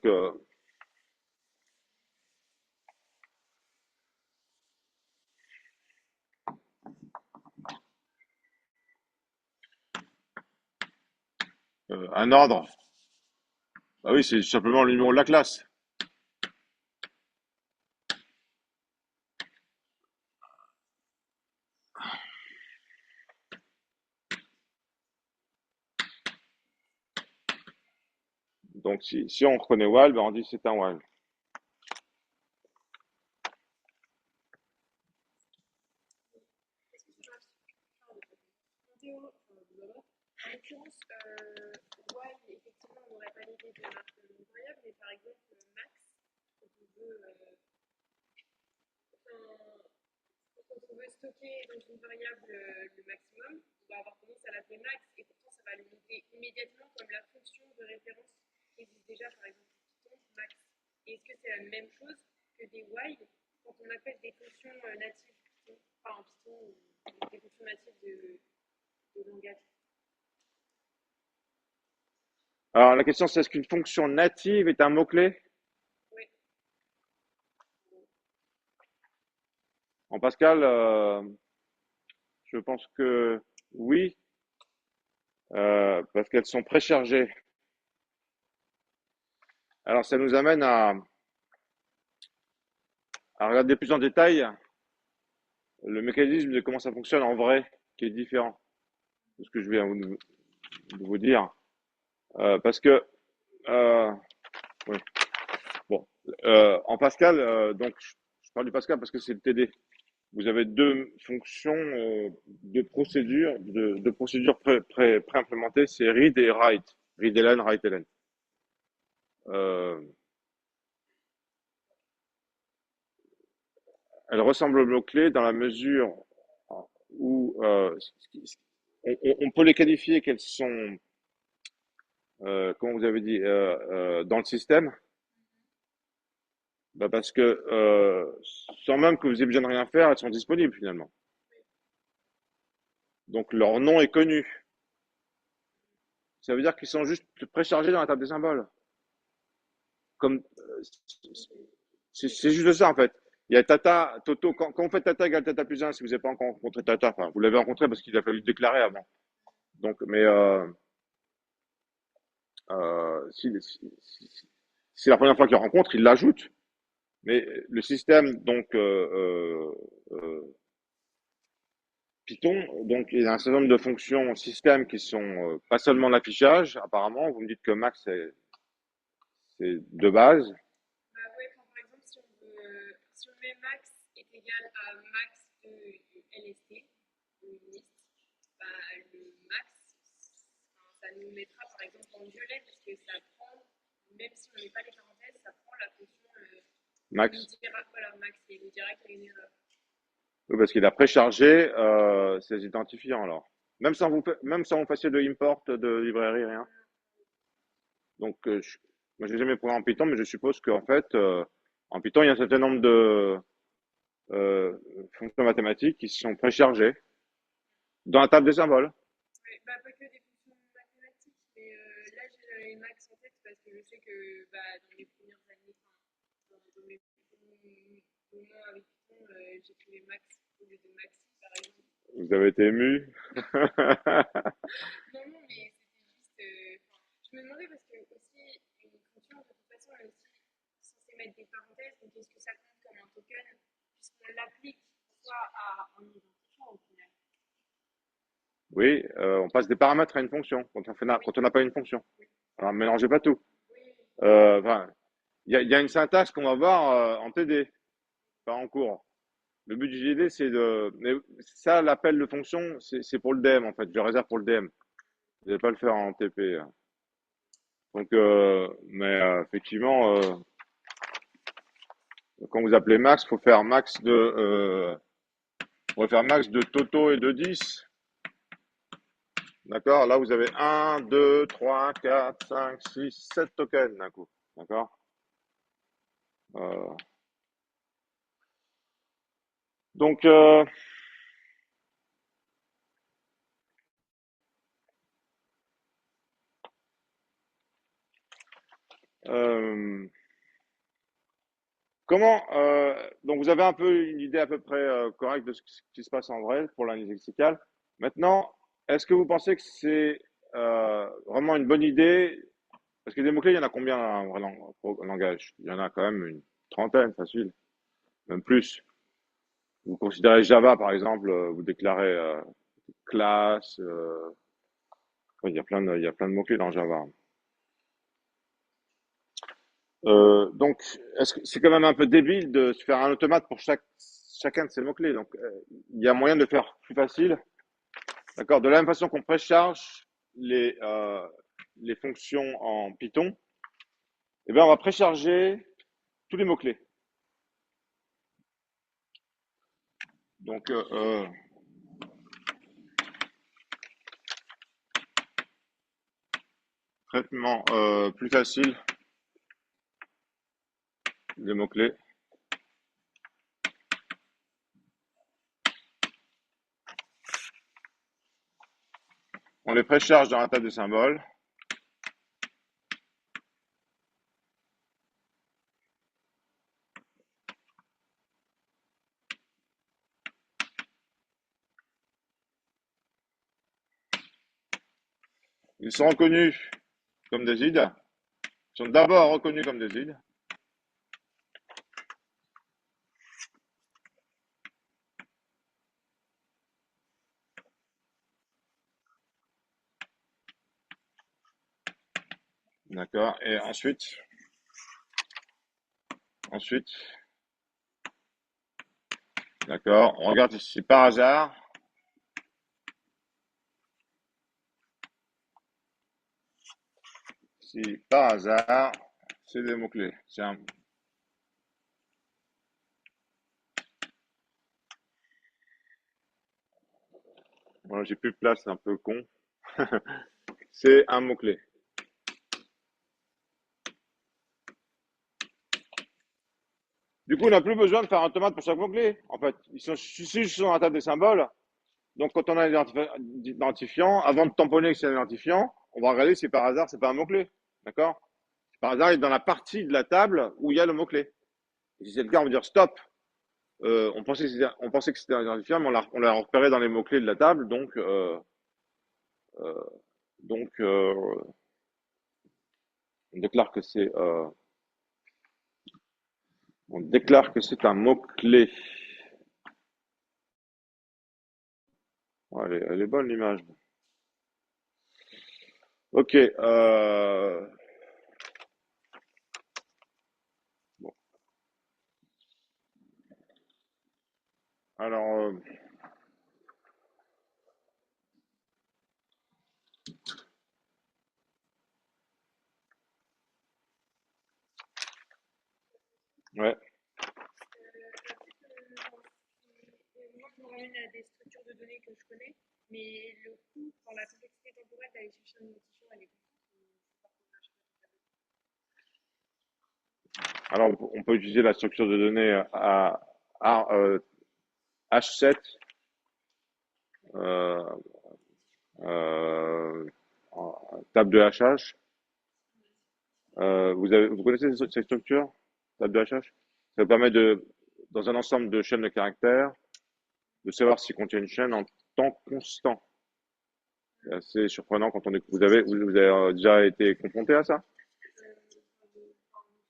A: un ordre. Bah oui, c'est simplement le numéro de la classe. Donc si on reconnaît while, ben on dit c'est un while.
B: Est-ce que c'est pas enfin, en théo, en l'occurrence, while, effectivement, on n'aurait pas l'idée de marque non variable, mais par exemple, max, quand on veut, enfin, quand on veut stocker dans une variable le maximum, on va avoir tendance à l'appeler max et pourtant ça va le noter immédiatement comme la fonction de référence qui existe déjà par exemple en Python, max. Et est-ce que c'est la même chose que des while quand on appelle des fonctions natives Python, enfin en Python ou des fonctions natives de langage?
A: Alors la question c'est est-ce qu'une fonction native est un mot-clé?
B: Oui.
A: En Pascal, je pense que oui, parce qu'elles sont préchargées. Alors ça nous amène à regarder plus en détail le mécanisme de comment ça fonctionne en vrai, qui est différent de ce que je viens de vous dire. Parce que, euh, oui, bon, en Pascal, donc je parle du Pascal parce que c'est le TD. Vous avez deux fonctions de procédures pré-implémentées, c'est read et write. Read elen, write elen. Euh, Elles ressemblent aux mots-clés dans la mesure où on peut les qualifier qu'elles sont, comment vous avez dit, dans le système, bah parce que sans même que vous ayez besoin de rien faire, elles sont disponibles finalement. Donc leur nom est connu. Ça veut dire qu'ils sont juste préchargés dans la table des symboles. Comme c'est juste ça en fait. Il y a Tata, Toto. Quand vous faites Tata égale Tata plus un, si vous n'avez pas encore rencontré Tata, enfin vous l'avez rencontré parce qu'il a fallu le déclarer avant. Donc, mais si c'est la première fois qu'il rencontre, il l'ajoute. Mais le système donc Python, donc il y a un certain nombre de fonctions système qui sont pas seulement l'affichage. Apparemment, vous me dites que Max c'est de base.
B: Bah ouais, quand par exemple, si on met max est égal à max de LST, de liste, bah, le max, enfin, ça nous mettra par exemple en violet parce que ça prend, même si on met pas les parenthèses, ça prend la fonction qui nous
A: Max,
B: dira, voilà, max, et nous dira qu'il y a une erreur.
A: oui, parce qu'il a préchargé ses identifiants alors. Même sans vous fassiez de import de librairie, rien. Donc, moi, j'ai jamais programmé en Python, mais je suppose qu'en fait, en Python, il y a un certain nombre de euh, fonctions mathématiques qui sont préchargées dans la table des symboles.
B: Ouais, bah, pas que des fonctions mathématiques, mais là j'ai les max en tête parce que je sais que bah, dans mes premières années, enfin, dans mes premiers moments avec Python, j'écrivais max au lieu de maxi par exemple.
A: Vous avez été ému.
B: Non, non, mais c'était juste. Enfin, je me demandais parce que aussi, une fonction, de toute façon, elle est aussi censée mettre des parenthèses, donc est-ce que ça compte comme un token, puisqu'on l'applique soit à un identifiant au final.
A: Oui, on passe des paramètres à une fonction
B: Oui,
A: quand on n'a pas une fonction.
B: oui,
A: Alors, mélangez pas tout.
B: oui,
A: Enfin, il y a une syntaxe qu'on va voir en TD, pas en cours. Le but du JD, c'est de. Mais ça, l'appel de fonction, c'est pour le DM, en fait. Je le réserve pour le DM. Je vais pas le faire en TP. Hein. Donc, mais effectivement, quand vous appelez max, faut faire max de Toto et de 10. D'accord? Là, vous avez un, 2, 3, 4, 5, 6, 7 tokens d'un coup. D'accord? Euh, donc, euh, donc vous avez un peu une idée à peu près correcte de ce qui se passe en vrai pour l'analyse lexicale. Maintenant, est-ce que vous pensez que c'est vraiment une bonne idée? Parce que des mots-clés, il y en a combien dans un vrai langage? Il y en a quand même une trentaine, facile, même plus. Vous considérez Java, par exemple, vous déclarez classe, ouais, il y a plein de mots-clés dans Java. Donc, est-ce que c'est quand même un peu débile de se faire un automate pour chacun de ces mots-clés? Donc, il y a moyen de faire plus facile. D'accord? De la même façon qu'on précharge les, euh, les fonctions en Python, eh bien, on va précharger tous les mots-clés. Donc, traitement plus facile des mots-clés. On les précharge dans la table des symboles. Ils sont reconnus comme des îles. Ils sont d'abord reconnus comme des îles. D'accord. Et ensuite, d'accord. On regarde ici par hasard. Si par hasard, c'est des mots-clés. Voilà, j'ai plus de place, c'est un peu con. C'est un mot-clé. Du coup, on n'a plus besoin de faire un tomate pour chaque mot-clé. En fait, ils sont juste sur la table des symboles. Donc, quand on a l'identifiant, avant de tamponner que c'est un identifiant, on va regarder si par hasard c'est pas un mot-clé. D'accord? Par hasard, il est dans la partie de la table où il y a le mot-clé. Et si c'est le cas, on va dire stop. On pensait que c'était un identifiant, mais on l'a repéré dans les mots-clés de la table. Euh, donc, on déclare que c'est un mot-clé. Oh, elle est bonne l'image. Ok. Bon. Alors, ouais.
B: Moi, je me ramène à des structures de données que je connais, mais le coût, dans la complexité temporelle d'aller chercher un identifiant, elle est
A: Alors, on peut utiliser la structure de données H7, euh, euh, table de hachage. Vous connaissez cette structure, table de hachage? Ça permet dans un ensemble de chaînes de caractères, de savoir s'il contient une chaîne en temps constant. C'est assez surprenant quand on découvre. Vous avez déjà été confronté à ça?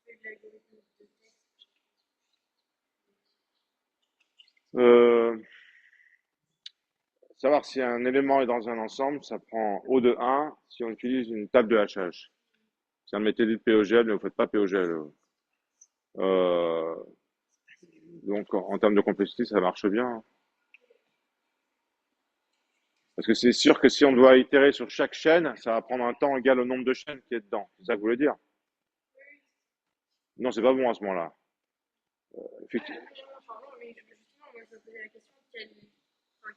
B: fait de l'algorithme de texte.
A: Euh, Savoir si un élément est dans un ensemble, ça prend O de 1 si on utilise une table de hachage. C'est un méthode de POGL, mais vous ne faites pas POGL. Euh, donc, en termes de complexité, ça marche bien, hein. Parce que c'est sûr que si on doit itérer sur chaque chaîne, ça va prendre un temps égal au nombre de chaînes qui est dedans. C'est ça que vous voulez dire? Non, c'est pas bon à ce moment-là. Effectivement.
B: Non, enfin, non, mais justement, moi, je me posais la question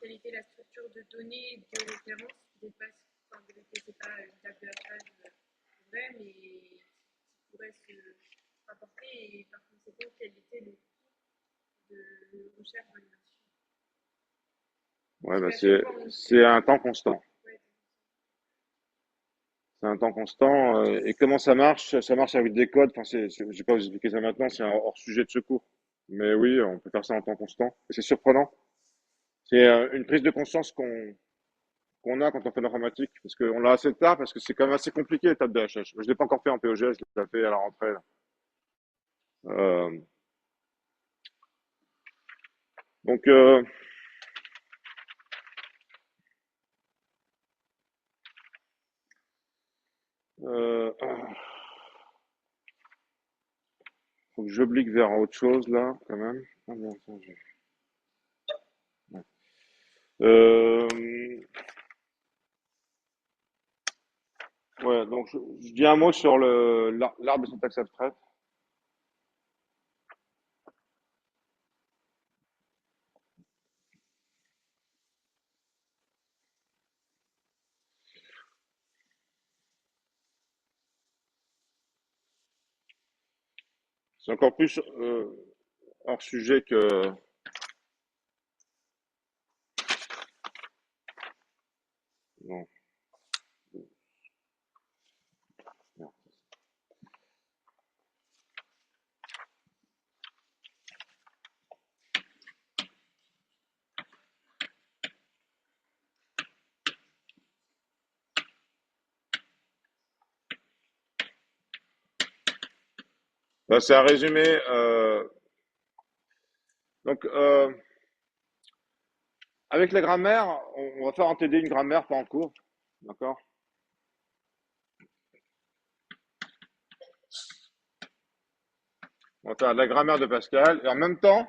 B: quelle était la structure de données de référence qui dépasse, enfin, de c'est pas une table de hachage vraie, mais qui pourrait se rapporter et par conséquent, quel était le coût de recherche dans l'identifiant.
A: Ouais,
B: Parce
A: bah
B: qu'à chaque fois, on sait.
A: c'est un temps constant.
B: Ouais,
A: C'est un temps constant. Et comment ça marche? Ça marche avec des codes. Enfin, je vais pas vous expliquer ça maintenant, c'est un hors sujet de secours. Mais oui, on peut faire ça en temps constant. Et c'est surprenant. C'est une prise de conscience qu'on a quand on fait l'informatique. Parce qu'on l'a assez tard, parce que c'est quand même assez compliqué, les tables de HH. Je ne l'ai pas encore fait en POG, je l'ai fait à la rentrée, là. Euh, donc, faut que j'oblique vers autre chose, là, quand même. Ah, bien, attends, ouais. Euh, ouais, donc je dis un mot sur l'arbre de syntaxe abstraite. C'est encore plus hors sujet que. Non, merde. Ben, c'est un résumé. Donc, avec la grammaire, on va faire en TD une grammaire, pas en cours. D'accord? On va faire la grammaire de Pascal et en même temps,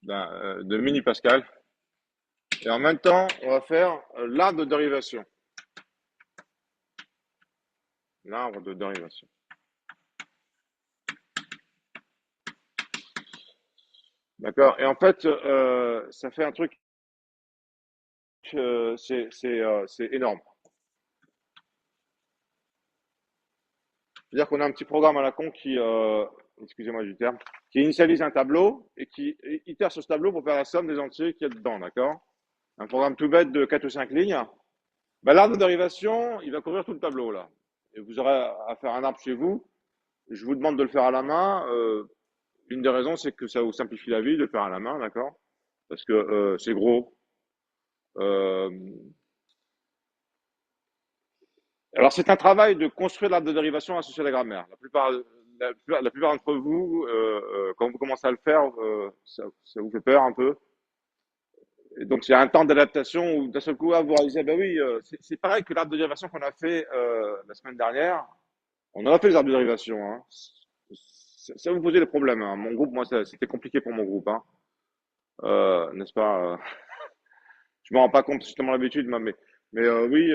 A: de mini Pascal. Et en même temps, on va faire l'arbre de dérivation. L'arbre de dérivation. D'accord? Et en fait, ça fait un truc, c'est énorme. C'est-à-dire qu'on a un petit programme à la con qui, excusez-moi du terme, qui initialise un tableau et qui itère sur ce tableau pour faire la somme des entiers qu'il y a dedans, d'accord? Un programme tout bête de 4 ou 5 lignes. Ben, l'arbre de dérivation, il va couvrir tout le tableau, là. Et vous aurez à faire un arbre chez vous. Je vous demande de le faire à la main. Une des raisons, c'est que ça vous simplifie la vie de le faire à la main, d'accord? Parce que c'est gros. Euh, alors, c'est un travail de construire l'arbre de dérivation associé à la grammaire. La plupart d'entre vous, quand vous commencez à le faire, ça vous fait peur un peu. Et donc, il y a un temps d'adaptation où d'un seul coup, vous réalisez, ben oui, c'est pareil que l'arbre de dérivation qu'on a fait la semaine dernière. On en a fait les arbres de dérivation, hein. Ça vous posait des problèmes, hein. Mon groupe, moi, c'était compliqué pour mon groupe, hein. N'est-ce pas? Je me rends pas compte, c'est justement l'habitude, moi, mais oui,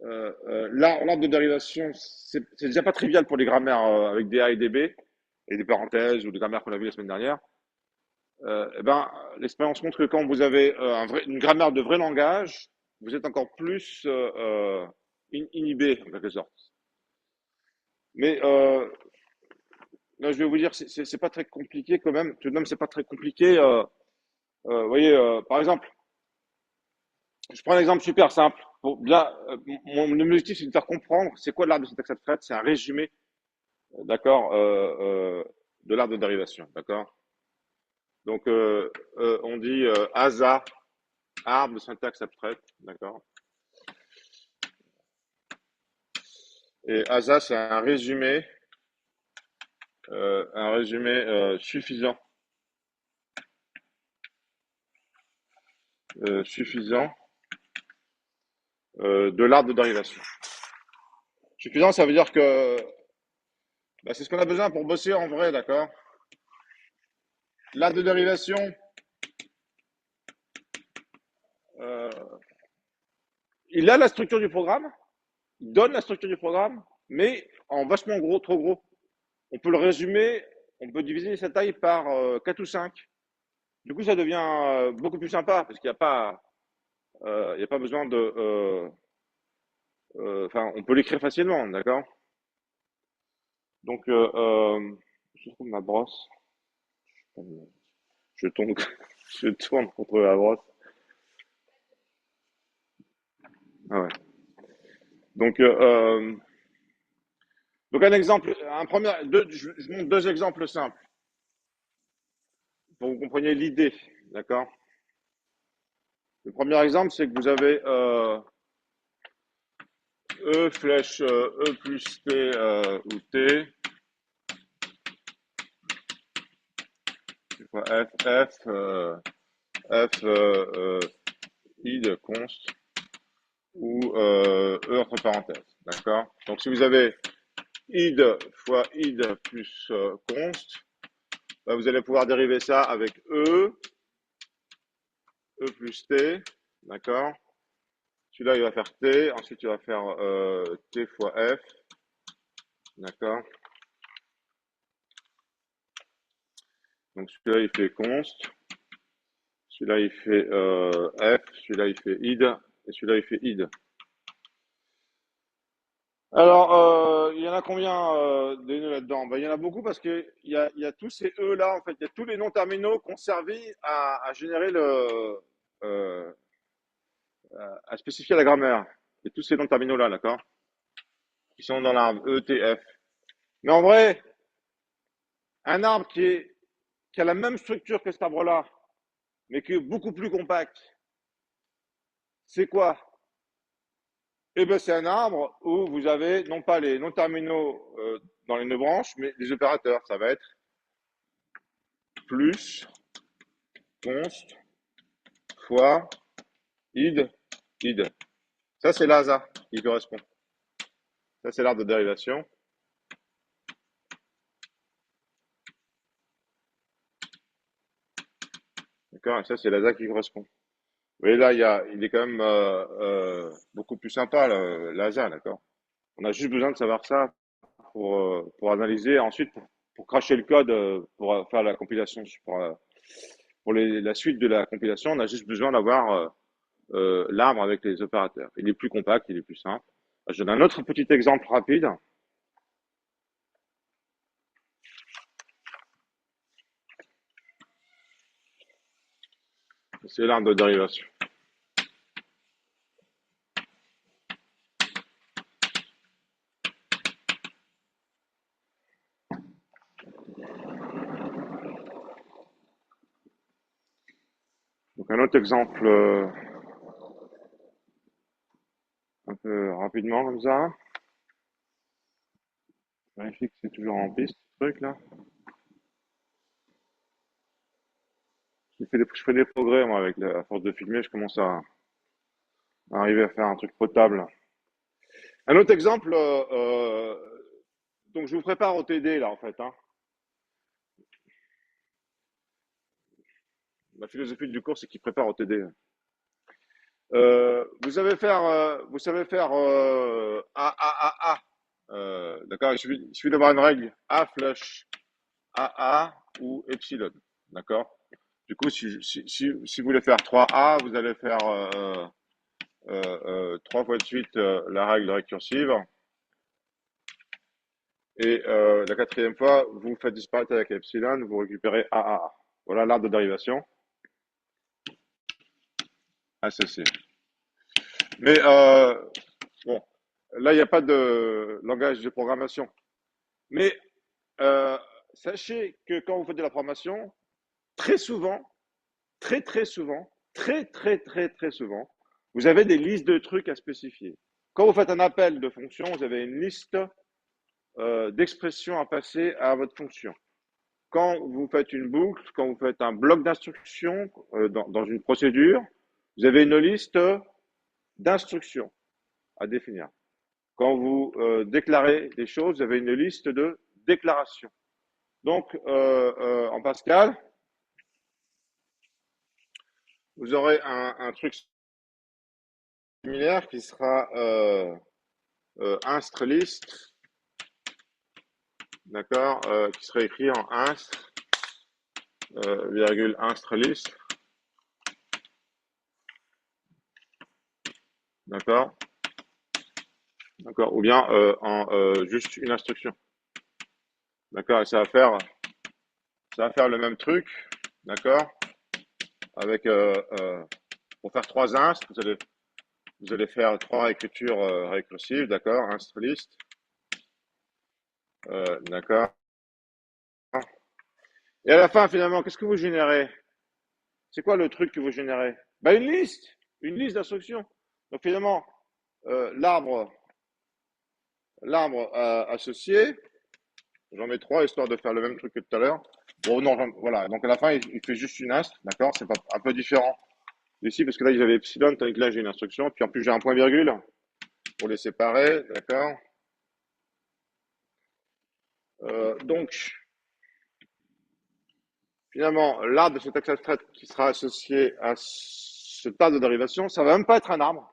A: l'arbre de dérivation, c'est déjà pas trivial pour les grammaires avec des A et des B, et des parenthèses ou des grammaires qu'on a vues la semaine dernière. Eh ben, l'expérience montre que quand vous avez une grammaire de vrai langage, vous êtes encore plus inhibé, en quelque sorte. Mais là, je vais vous dire, c'est pas très compliqué quand même. Tout de même, c'est pas très compliqué. Vous voyez, par exemple, je prends un exemple super simple. Pour bien, mon objectif, c'est de faire comprendre c'est quoi l'arbre de syntaxe abstraite. C'est un résumé, d'accord, de l'arbre de dérivation, d'accord. Donc, on dit ASA, arbre de syntaxe abstraite, d'accord. Et ASA, c'est un résumé suffisant de l'arbre de dérivation. Suffisant, ça veut dire que bah, c'est ce qu'on a besoin pour bosser en vrai, d'accord? L'arbre de dérivation, euh, il a la structure du programme, il donne la structure du programme, mais en vachement gros, trop gros. On peut le résumer, on peut diviser sa taille par 4 ou 5. Du coup, ça devient beaucoup plus sympa parce qu'il n'y a pas, il y a pas besoin de. Enfin, on peut l'écrire facilement, d'accord? Donc, je trouve ma brosse. Je tourne, je tourne contre la brosse. Ah ouais. Donc, un exemple, je montre deux exemples simples pour que vous compreniez l'idée, d'accord? Le premier exemple, c'est que vous avez E flèche E plus T ou T, fois F I de const ou E entre parenthèses, d'accord? Donc si vous avez id fois id plus const, bah, vous allez pouvoir dériver ça avec E plus T, d'accord? Celui-là, il va faire T, ensuite il va faire T fois F, d'accord? Donc celui-là, il fait const, celui-là, il fait F, celui-là, il fait id, et celui-là, il fait id. Alors, il y en a combien des nœuds là-dedans? Ben, il y en a beaucoup parce que il y a tous ces E-là, en fait, il y a tous les noms terminaux qui ont servi à générer euh, à spécifier la grammaire. Il y a tous ces noms terminaux-là, d'accord? Qui sont dans l'arbre E, T, F. Mais en vrai, un arbre qui a la même structure que cet arbre-là, mais qui est beaucoup plus compact, c'est quoi? Eh bien, c'est un arbre où vous avez non pas les non-terminaux dans les nœuds branches, mais les opérateurs. Ça va être plus, const, fois, id, id. Ça, c'est l'ASA qui correspond. Ça, c'est l'arbre de dérivation. D'accord? Et ça, c'est l'ASA qui correspond. Vous voyez, là, il est quand même beaucoup plus sympa, l'ASA, d'accord? On a juste besoin de savoir ça pour analyser, ensuite pour cracher le code, pour faire la compilation, pour la suite de la compilation, on a juste besoin d'avoir l'arbre avec les opérateurs. Il est plus compact, il est plus simple. Je donne un autre petit exemple rapide. C'est l'arbre de dérivation. Donc un autre exemple un peu rapidement comme ça. Je vérifie que c'est toujours en piste, ce truc là. Je fais des progrès moi avec à force de filmer, je commence à arriver à faire un truc potable. Un autre exemple, donc je vous prépare au TD là en fait. Hein. La philosophie du cours, c'est qu'il prépare au TD. Vous savez faire A, A, A, A. D'accord, il suffit d'avoir une règle A flush A, A ou epsilon. D'accord. Du coup, si vous voulez faire 3A, vous allez faire 3 fois de suite la règle récursive. Et la quatrième fois, vous faites disparaître avec epsilon, vous récupérez A, A, A. Voilà l'arbre de dérivation associé. Mais bon, là, il n'y a pas de langage de programmation. Mais euh, sachez que quand vous faites de la programmation, très souvent, très souvent, très souvent, vous avez des listes de trucs à spécifier. Quand vous faites un appel de fonction, vous avez une liste d'expressions à passer à votre fonction. Quand vous faites une boucle, quand vous faites un bloc d'instructions dans une procédure, vous avez une liste d'instructions à définir. Quand vous déclarez des choses, vous avez une liste de déclarations. Donc, en Pascal, vous aurez un truc similaire qui sera inst list, d'accord, qui serait écrit en inst, virgule inst list, d'accord, d'accord, ou bien en juste une instruction, d'accord, et ça va faire le même truc, d'accord, avec pour faire trois inst, vous allez faire trois écritures récursives, d'accord, inst list, d'accord. Et à la fin, finalement, qu'est-ce que vous générez? C'est quoi le truc que vous générez? Ben, une liste d'instructions. Donc finalement, euh, l'arbre, l'arbre associé, j'en mets trois histoire de faire le même truc que tout à l'heure. Bon, non, voilà. Donc à la fin, il fait juste une inst, d'accord? C'est pas un peu différent ici parce que là, j'avais epsilon, tandis que là, j'ai une instruction. Puis en plus, j'ai un point virgule pour les séparer, d'accord? Donc, finalement, l'arbre de cet axe abstrait qui sera associé à ce tas de dérivation, ça va même pas être un arbre.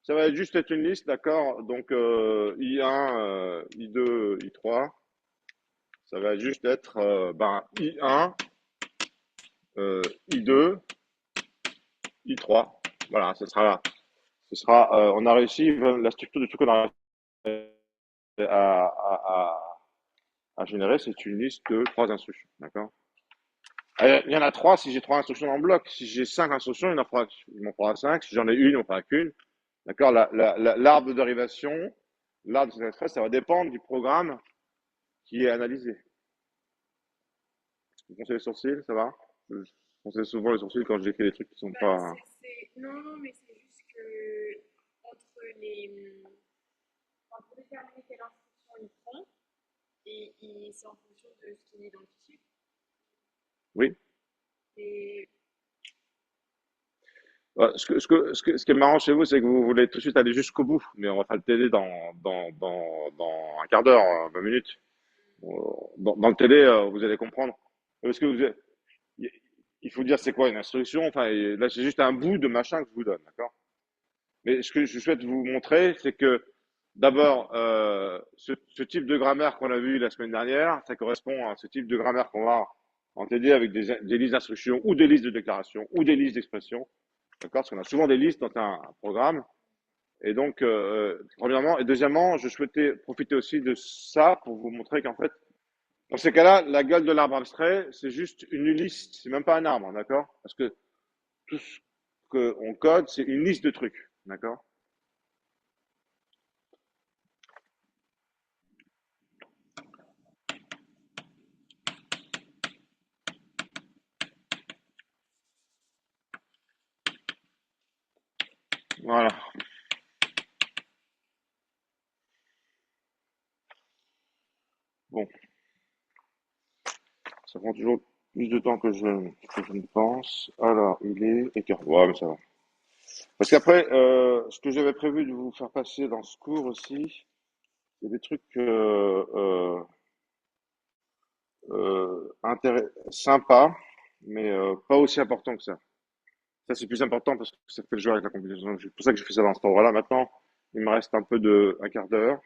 A: Ça va juste être une liste, d'accord? Donc, I1, I2, I3. Ça va juste être I1, I2, I3. Voilà, ce sera là. On a réussi, la structure du truc qu'on a réussi à générer, c'est une liste de trois instructions, d'accord? Il y en a trois si j'ai trois instructions dans le bloc. Si j'ai cinq instructions, il m'en fera cinq. Si j'en ai une, il m'en fera qu'une. D'accord? L'arbre de dérivation, l'arbre de cet ça va dépendre du programme qui est analysé. Vous conseillez les sourcils, ça va? Je conseille souvent les sourcils quand j'écris des trucs qui sont
B: Bah,
A: pas.
B: non, non, mais c'est juste que entre enfin, pour déterminer quelle instruction il prend, et c'est en fonction de ce qu'il identifie.
A: Oui.
B: Et
A: Ouais, ce qui est marrant chez vous, c'est que vous voulez tout de suite aller jusqu'au bout, mais on va faire le télé dans un quart d'heure, 20 minutes. Dans le télé, vous allez comprendre. Parce que il faut dire c'est quoi une instruction. Enfin, et là, c'est juste un bout de machin que je vous donne, d'accord? Mais ce que je souhaite vous montrer, c'est que d'abord, ce type de grammaire qu'on a vu la semaine dernière, ça correspond à ce type de grammaire qu'on va en TD avec des listes d'instructions ou des listes de déclarations ou des listes d'expressions, d'accord? Parce qu'on a souvent des listes dans un programme. Et donc, premièrement, et deuxièmement, je souhaitais profiter aussi de ça pour vous montrer qu'en fait, dans ces cas-là, la gueule de l'arbre abstrait, c'est juste une liste, c'est même pas un arbre, d'accord? Parce que tout ce qu'on code, c'est une liste de trucs, d'accord? Voilà. Bon, ça prend toujours plus de temps que je ne pense. Alors, il est écart. Ouais, mais ça va. Parce qu'après, ce que j'avais prévu de vous faire passer dans ce cours aussi, c'est des trucs sympas, mais pas aussi importants que ça. Ça, c'est plus important parce que ça fait le jeu avec la compétition. Donc, c'est pour ça que je fais ça dans cet ordre-là. Maintenant, il me reste un quart d'heure.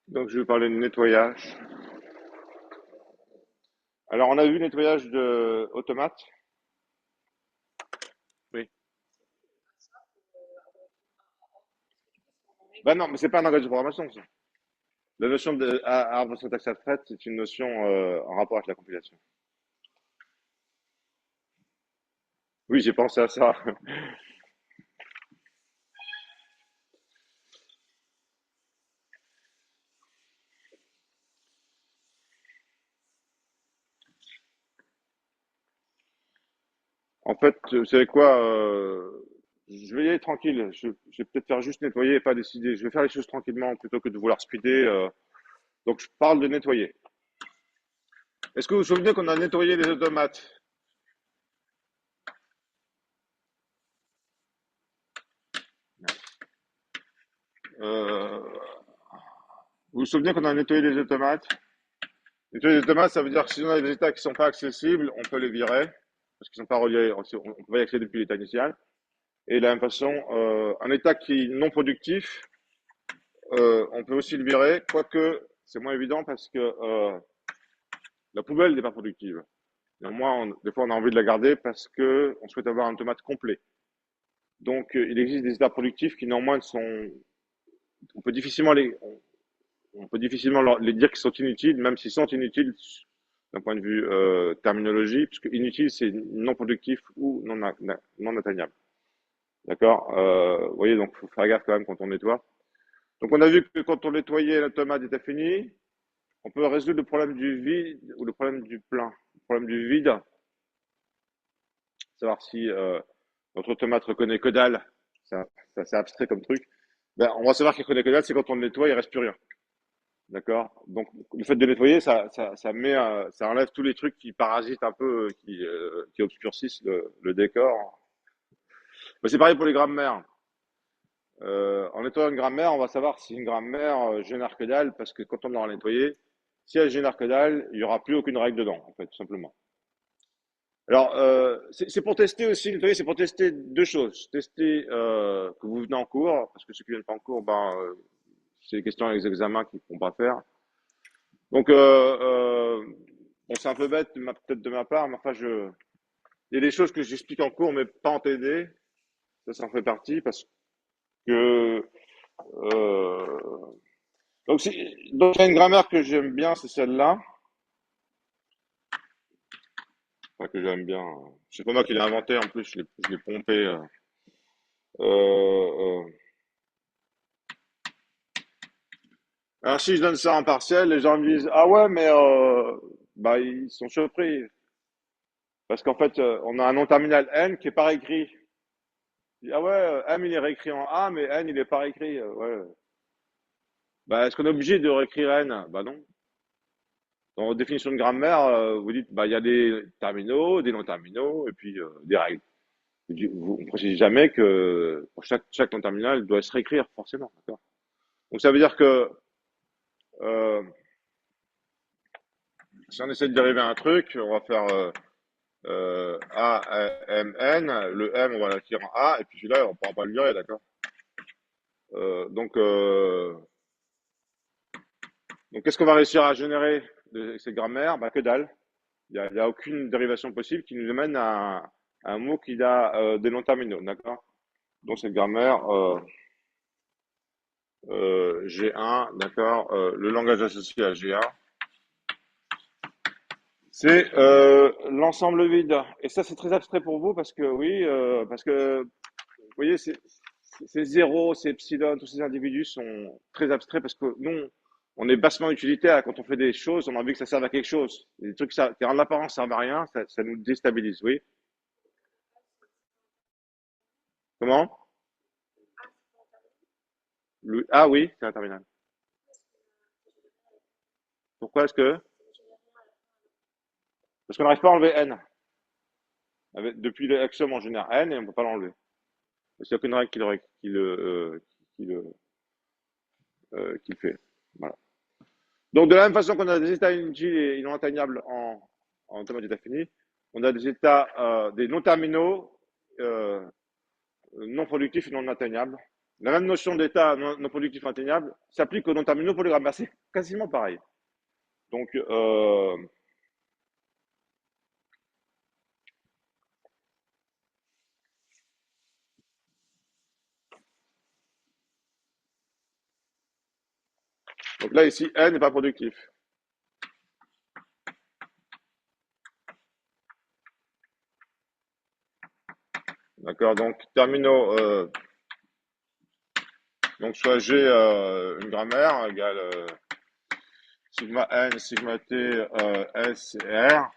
A: Donc, je vais parler de nettoyage. Alors, on a vu nettoyage de automate. Oui. Ben non, mais c'est pas un langage de programmation, ça. La notion de arbre syntaxe abstraite, c'est une notion en rapport avec la compilation. Oui, j'ai pensé à ça. En fait, vous savez quoi je vais y aller tranquille. Je vais peut-être faire juste nettoyer et pas décider. Je vais faire les choses tranquillement plutôt que de vouloir speeder. Donc, je parle de nettoyer. Est-ce que vous vous souvenez qu'on a nettoyé les automates? Euh, vous vous souvenez qu'on a nettoyé les automates? Nettoyer les automates, ça veut dire que si on a des états qui sont pas accessibles, on peut les virer parce qu'ils sont pas reliés. On peut pas y accéder depuis l'état initial. Et de la même façon, un état qui est non productif, on peut aussi le virer, quoique c'est moins évident parce que la poubelle n'est pas productive. Néanmoins, des fois, on a envie de la garder parce que on souhaite avoir un automate complet. Donc, il existe des états productifs qui néanmoins sont, on peut difficilement on peut difficilement les dire qu'ils sont inutiles, même s'ils sont inutiles d'un point de vue terminologie, puisque inutile c'est non productif ou non atteignable. D'accord. Vous voyez, donc faut faire gaffe quand même quand on nettoie. Donc on a vu que quand on nettoyait la tomate était fini, on peut résoudre le problème du vide ou le problème du plein. Le problème du vide, savoir si notre tomate reconnaît que dalle, ça c'est abstrait comme truc. Ben, on va savoir qu'il reconnaît que dalle, c'est quand on le nettoie, il reste plus rien. D'accord? Donc le fait de nettoyer, ça enlève tous les trucs qui parasitent un peu, qui obscurcissent le décor. Ben, c'est pareil pour les grammaires. En nettoyant une grammaire, on va savoir si une grammaire génère que dalle, parce que quand on l'aura nettoyée, si elle génère que dalle, il n'y aura plus aucune règle dedans, en fait, tout simplement. Alors, c'est pour tester aussi, nettoyer, c'est pour tester deux choses. Tester que vous venez en cours, parce que ceux qui viennent pas en cours, ben, c'est des questions avec les examens qu'ils ne pourront pas faire. Donc, bon, c'est un peu bête, peut-être de ma part, mais enfin, il y a des choses que j'explique en cours, mais pas en TD. Ça en fait partie, parce que euh, donc il y a une grammaire que j'aime bien, c'est celle-là. Enfin, que j'aime bien. C'est pas moi qui l'ai inventé, en plus, je l'ai pompé. Euh, Alors, si je donne ça en partiel, les gens me disent, ah ouais, mais bah, ils sont surpris. Parce qu'en fait, on a un nom terminal N qui est pas réécrit. Ah ouais, M il est réécrit en A, mais N il est pas réécrit. Ouais. Bah, est-ce qu'on est obligé de réécrire N? Bah non. Dans la définition de grammaire, vous dites, bah, il y a des terminaux, des non-terminaux, et puis des règles. Vous ne précisez jamais que pour chaque nom terminal doit se réécrire, forcément. D'accord. Donc ça veut dire que euh, si on essaie de dériver un truc, on va faire A, M, N. Le M, on va l'écrire en A, et puis celui-là, on ne pourra pas le virer, d'accord. Donc qu'est-ce qu'on va réussir à générer de ces grammaires? Bah, que dalle. Il y a aucune dérivation possible qui nous amène à un mot qui a des noms terminaux, d'accord? Donc cette grammaire G1, d'accord? Le langage associé à G1, c'est l'ensemble vide. Et ça, c'est très abstrait pour vous parce que oui, parce que vous voyez, c'est zéro, c'est epsilon, tous ces individus sont très abstraits parce que nous, on est bassement utilitaire. Quand on fait des choses, on a envie que ça serve à quelque chose. Des trucs qui en apparence servent à rien, ça nous déstabilise, oui. Comment? Ah oui, c'est un terminal. Pourquoi est-ce que? Parce qu'on n'arrive pas à enlever n. Depuis l'axiome en génère n et on ne peut pas l'enlever. Parce qu'il n'y a aucune règle qui le, qui le fait. Voilà. Donc de la même façon qu'on a des états inutiles et non atteignables en termes d'état fini, on a des états, des non terminaux, euh, non productifs et non atteignables. La même notion d'état non productif et atteignable s'applique aux non terminaux pour les grammaires. C'est quasiment pareil. Donc, donc là ici, n n'est pas productif. D'accord. Donc terminaux, donc soit j'ai une grammaire égale sigma n, sigma t, s et r,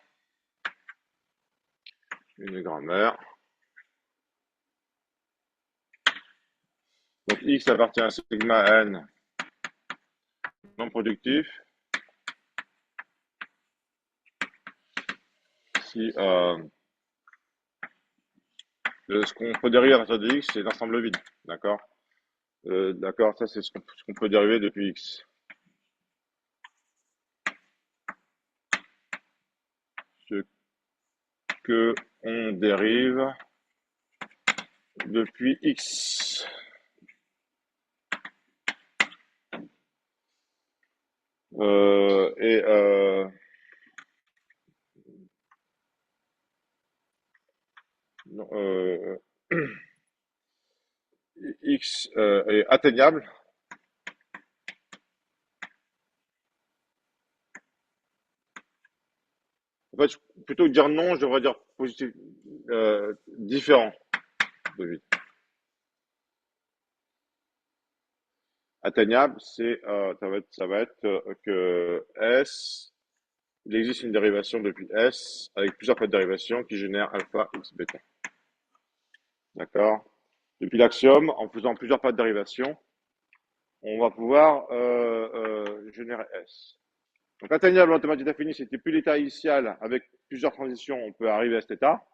A: une grammaire. Donc x appartient à sigma n non productif. Si ce qu'on peut dériver à partir de x, c'est l'ensemble vide. D'accord. D'accord, ça c'est ce qu'on peut dériver depuis x. Ce que on dérive depuis x. Et euh, x est atteignable. En fait, plutôt que dire non, je devrais dire positif, différent de vide. Atteignable, ça va être que S, il existe une dérivation depuis S avec plusieurs pas de dérivation qui génèrent alpha x bêta. D'accord? Depuis l'axiome, en faisant plusieurs pas de dérivation, on va pouvoir générer S. Donc atteignable en mathématiques affinies, c'était plus l'état initial avec plusieurs transitions, on peut arriver à cet état.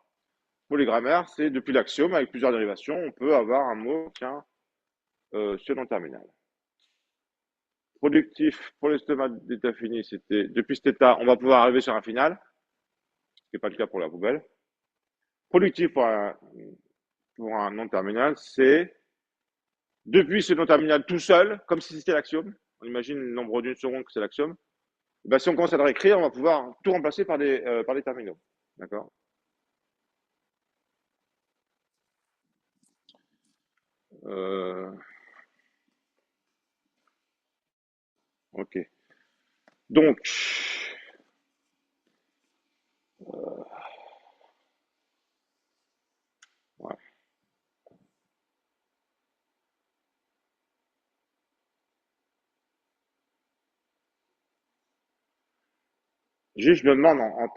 A: Pour les grammaires, c'est depuis l'axiome avec plusieurs dérivations, on peut avoir un mot qui a ce non terminal. Productif pour les stomates d'état fini, c'était depuis cet état, on va pouvoir arriver sur un final, ce qui n'est pas le cas pour la poubelle. Productif pour un non terminal, c'est depuis ce non terminal tout seul, comme si c'était l'axiome. On imagine le nombre d'une seconde que c'est l'axiome. Ben, si on commence à le réécrire, on va pouvoir tout remplacer par des terminaux. D'accord. euh, Ok. Donc, ouais. Juste, je me demande, en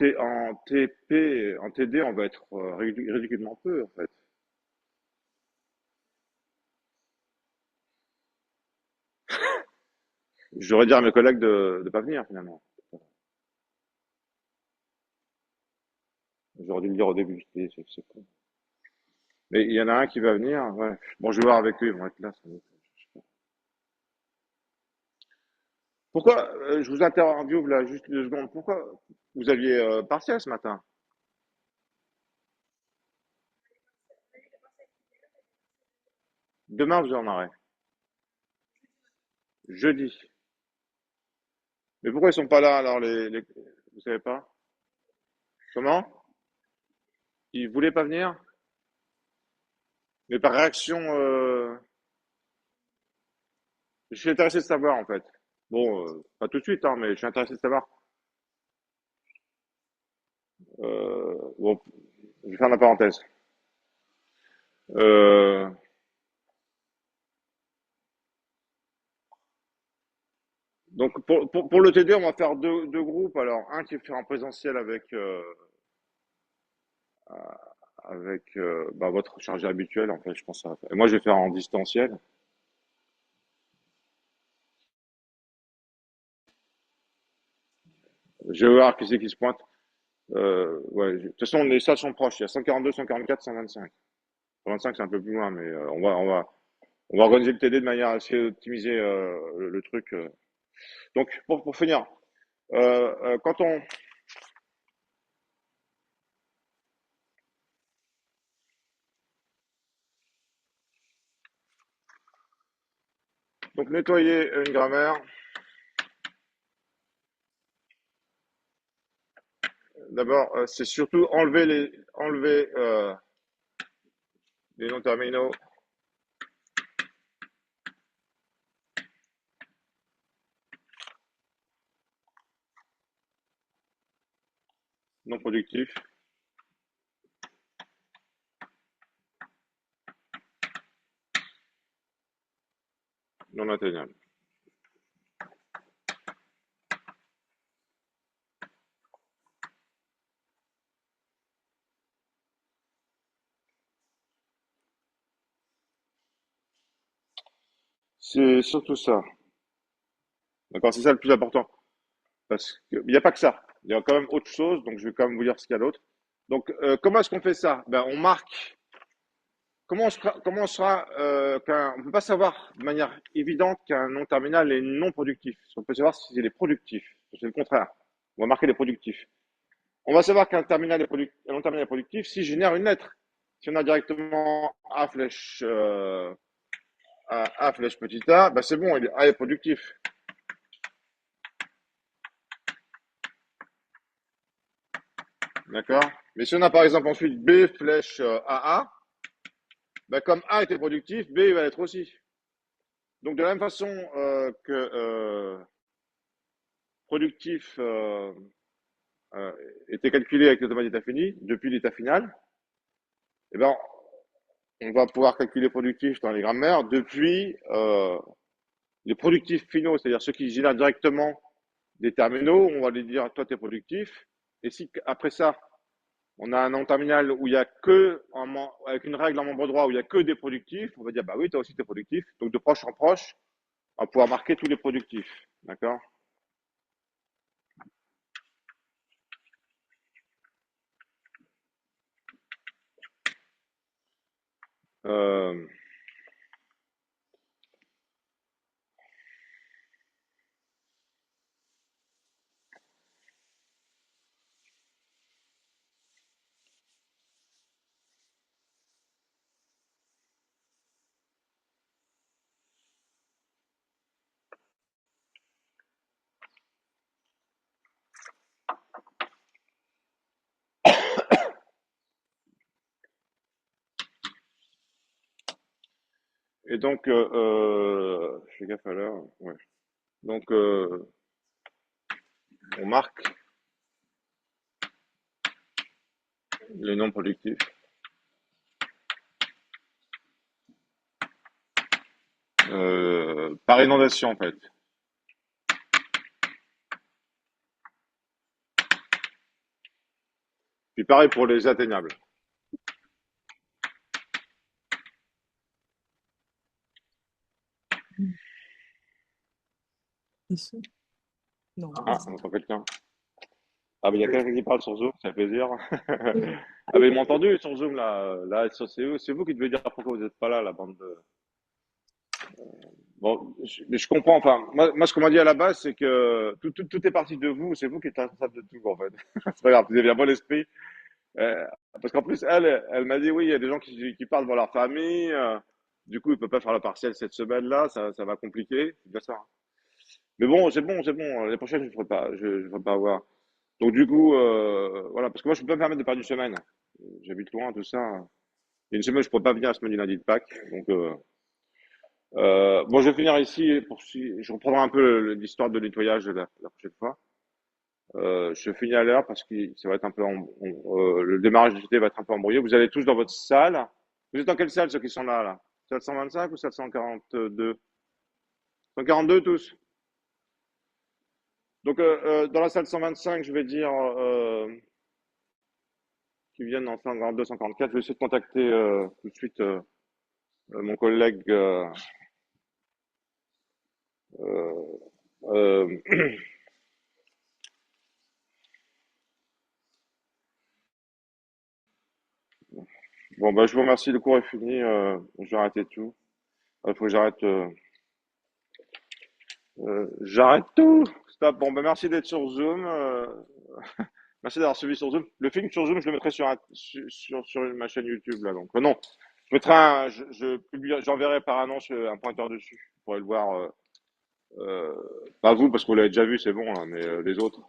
A: TP, en TD, on va être ridiculement peu, en fait. J'aurais dit à mes collègues de pas venir, finalement. J'aurais dû le dire au début. C'est con. Mais il y en a un qui va venir, ouais. Bon, je vais voir avec eux, ils vont être là, sans doute. Pourquoi, je vous interviewe là, juste 2 secondes. Pourquoi vous aviez partiel ce matin? Demain, vous en aurez. Jeudi. Mais pourquoi ils sont pas là, alors, vous savez pas? Comment? Ils voulaient pas venir? Mais par réaction, je suis intéressé de savoir, en fait. Bon, pas tout de suite, hein, mais je suis intéressé de savoir. Bon, je vais faire la parenthèse. Euh, donc, pour le TD, on va faire deux groupes. Alors, un qui fait en présentiel avec bah, votre chargé habituel, en fait, je pense. Et moi, je vais faire en distanciel. Je vais voir qui c'est qui se pointe. Ouais, de toute façon, les salles sont proches. Il y a 142, 144, 125. 125, c'est un peu plus loin, mais on va organiser le TD de manière à essayer d'optimiser le truc. Donc, pour finir, quand on... Donc, nettoyer une grammaire, d'abord, c'est surtout enlever les noms terminaux non productifs, non atteignables. C'est surtout ça. D'accord, c'est ça le plus important. Parce qu'il n'y a pas que ça. Il y a quand même autre chose, donc je vais quand même vous dire ce qu'il y a d'autre. Donc, comment est-ce qu'on fait ça? Ben, on marque. On ne peut pas savoir de manière évidente qu'un nom terminal est non productif. On peut savoir s'il est productif. C'est le contraire. On va marquer les productifs. On va savoir un nom terminal est productif s'il génère une lettre. Si on a directement A flèche petit a, ben c'est bon, A est productif. D'accord? Mais si on a par exemple ensuite B flèche AA, ben comme A était productif, B va l'être aussi. Donc de la même façon que productif euh, était calculé avec l'automate d'état fini, depuis l'état final, eh ben, on va pouvoir calculer productif dans les grammaires depuis les productifs finaux, c'est-à-dire ceux qui génèrent directement des terminaux, on va lui dire toi tu es productif. Et si après ça, on a un nom terminal où il y a avec une règle en membre droit où il y a que des productifs, on va dire bah oui, toi aussi tu es productif. Donc de proche en proche, on va pouvoir marquer tous les productifs. D'accord? euh, et donc, je fais gaffe à l'heure. Ouais. Donc, on marque les non productifs par inondation en fait. Puis pareil pour les atteignables.
C: Ici? Non,
A: Ah,
C: pas
A: ah,
C: ici.
A: on entend quelqu'un. Ah, mais il y a quelqu'un qui parle sur Zoom, ça fait plaisir.
C: Oui.
A: Ah, mais ils m'ont entendu sur Zoom, là. Là, c'est vous qui devez dire pourquoi vous n'êtes pas là, la bande de... Bon, mais je comprends. Enfin, moi, ce qu'on m'a dit à la base, c'est que tout est parti de vous. C'est vous qui êtes responsable de tout, en fait. C'est pas grave, vous avez un bon esprit. Euh, Parce qu'en plus, elle m'a dit, oui, il y a des gens qui partent dans leur famille. Du coup, ils peuvent pas faire le partiel cette semaine-là. Ça va compliquer. C'est bien ça, hein. Mais bon, c'est bon, c'est bon. Les prochaines, je ne ferai pas. Je ferai pas avoir. Donc, du coup, voilà. Parce que moi, je peux pas me permettre de perdre une semaine. J'habite loin, tout ça. Il y a une semaine, je pourrais pas venir la semaine du lundi de Pâques. Donc, bon, je vais finir ici. Je reprendrai un peu l'histoire de nettoyage la prochaine fois. Je finis à l'heure parce que ça va être un peu le démarrage du JT va être un peu embrouillé. Vous allez tous dans votre salle. Vous êtes dans quelle salle ceux qui sont là, là? Salle 125 ou salle 142? 142 tous. Donc dans la salle 125, je vais dire qu'ils viennent en 142, 144. Je vais essayer de contacter tout de suite mon collègue. Euh, euh, bon bah je vous remercie. Le cours est fini. Je vais arrêter tout. Il faut que j'arrête. J'arrête tout. Stop. Bon bah merci d'être sur Zoom. Merci d'avoir suivi sur Zoom. Le film sur Zoom, je le mettrai sur ma chaîne YouTube, là. Donc, non, je mettrai j'enverrai par annonce un pointeur dessus. Vous pourrez le voir. Pas vous, parce que vous l'avez déjà vu, c'est bon, hein, mais les autres.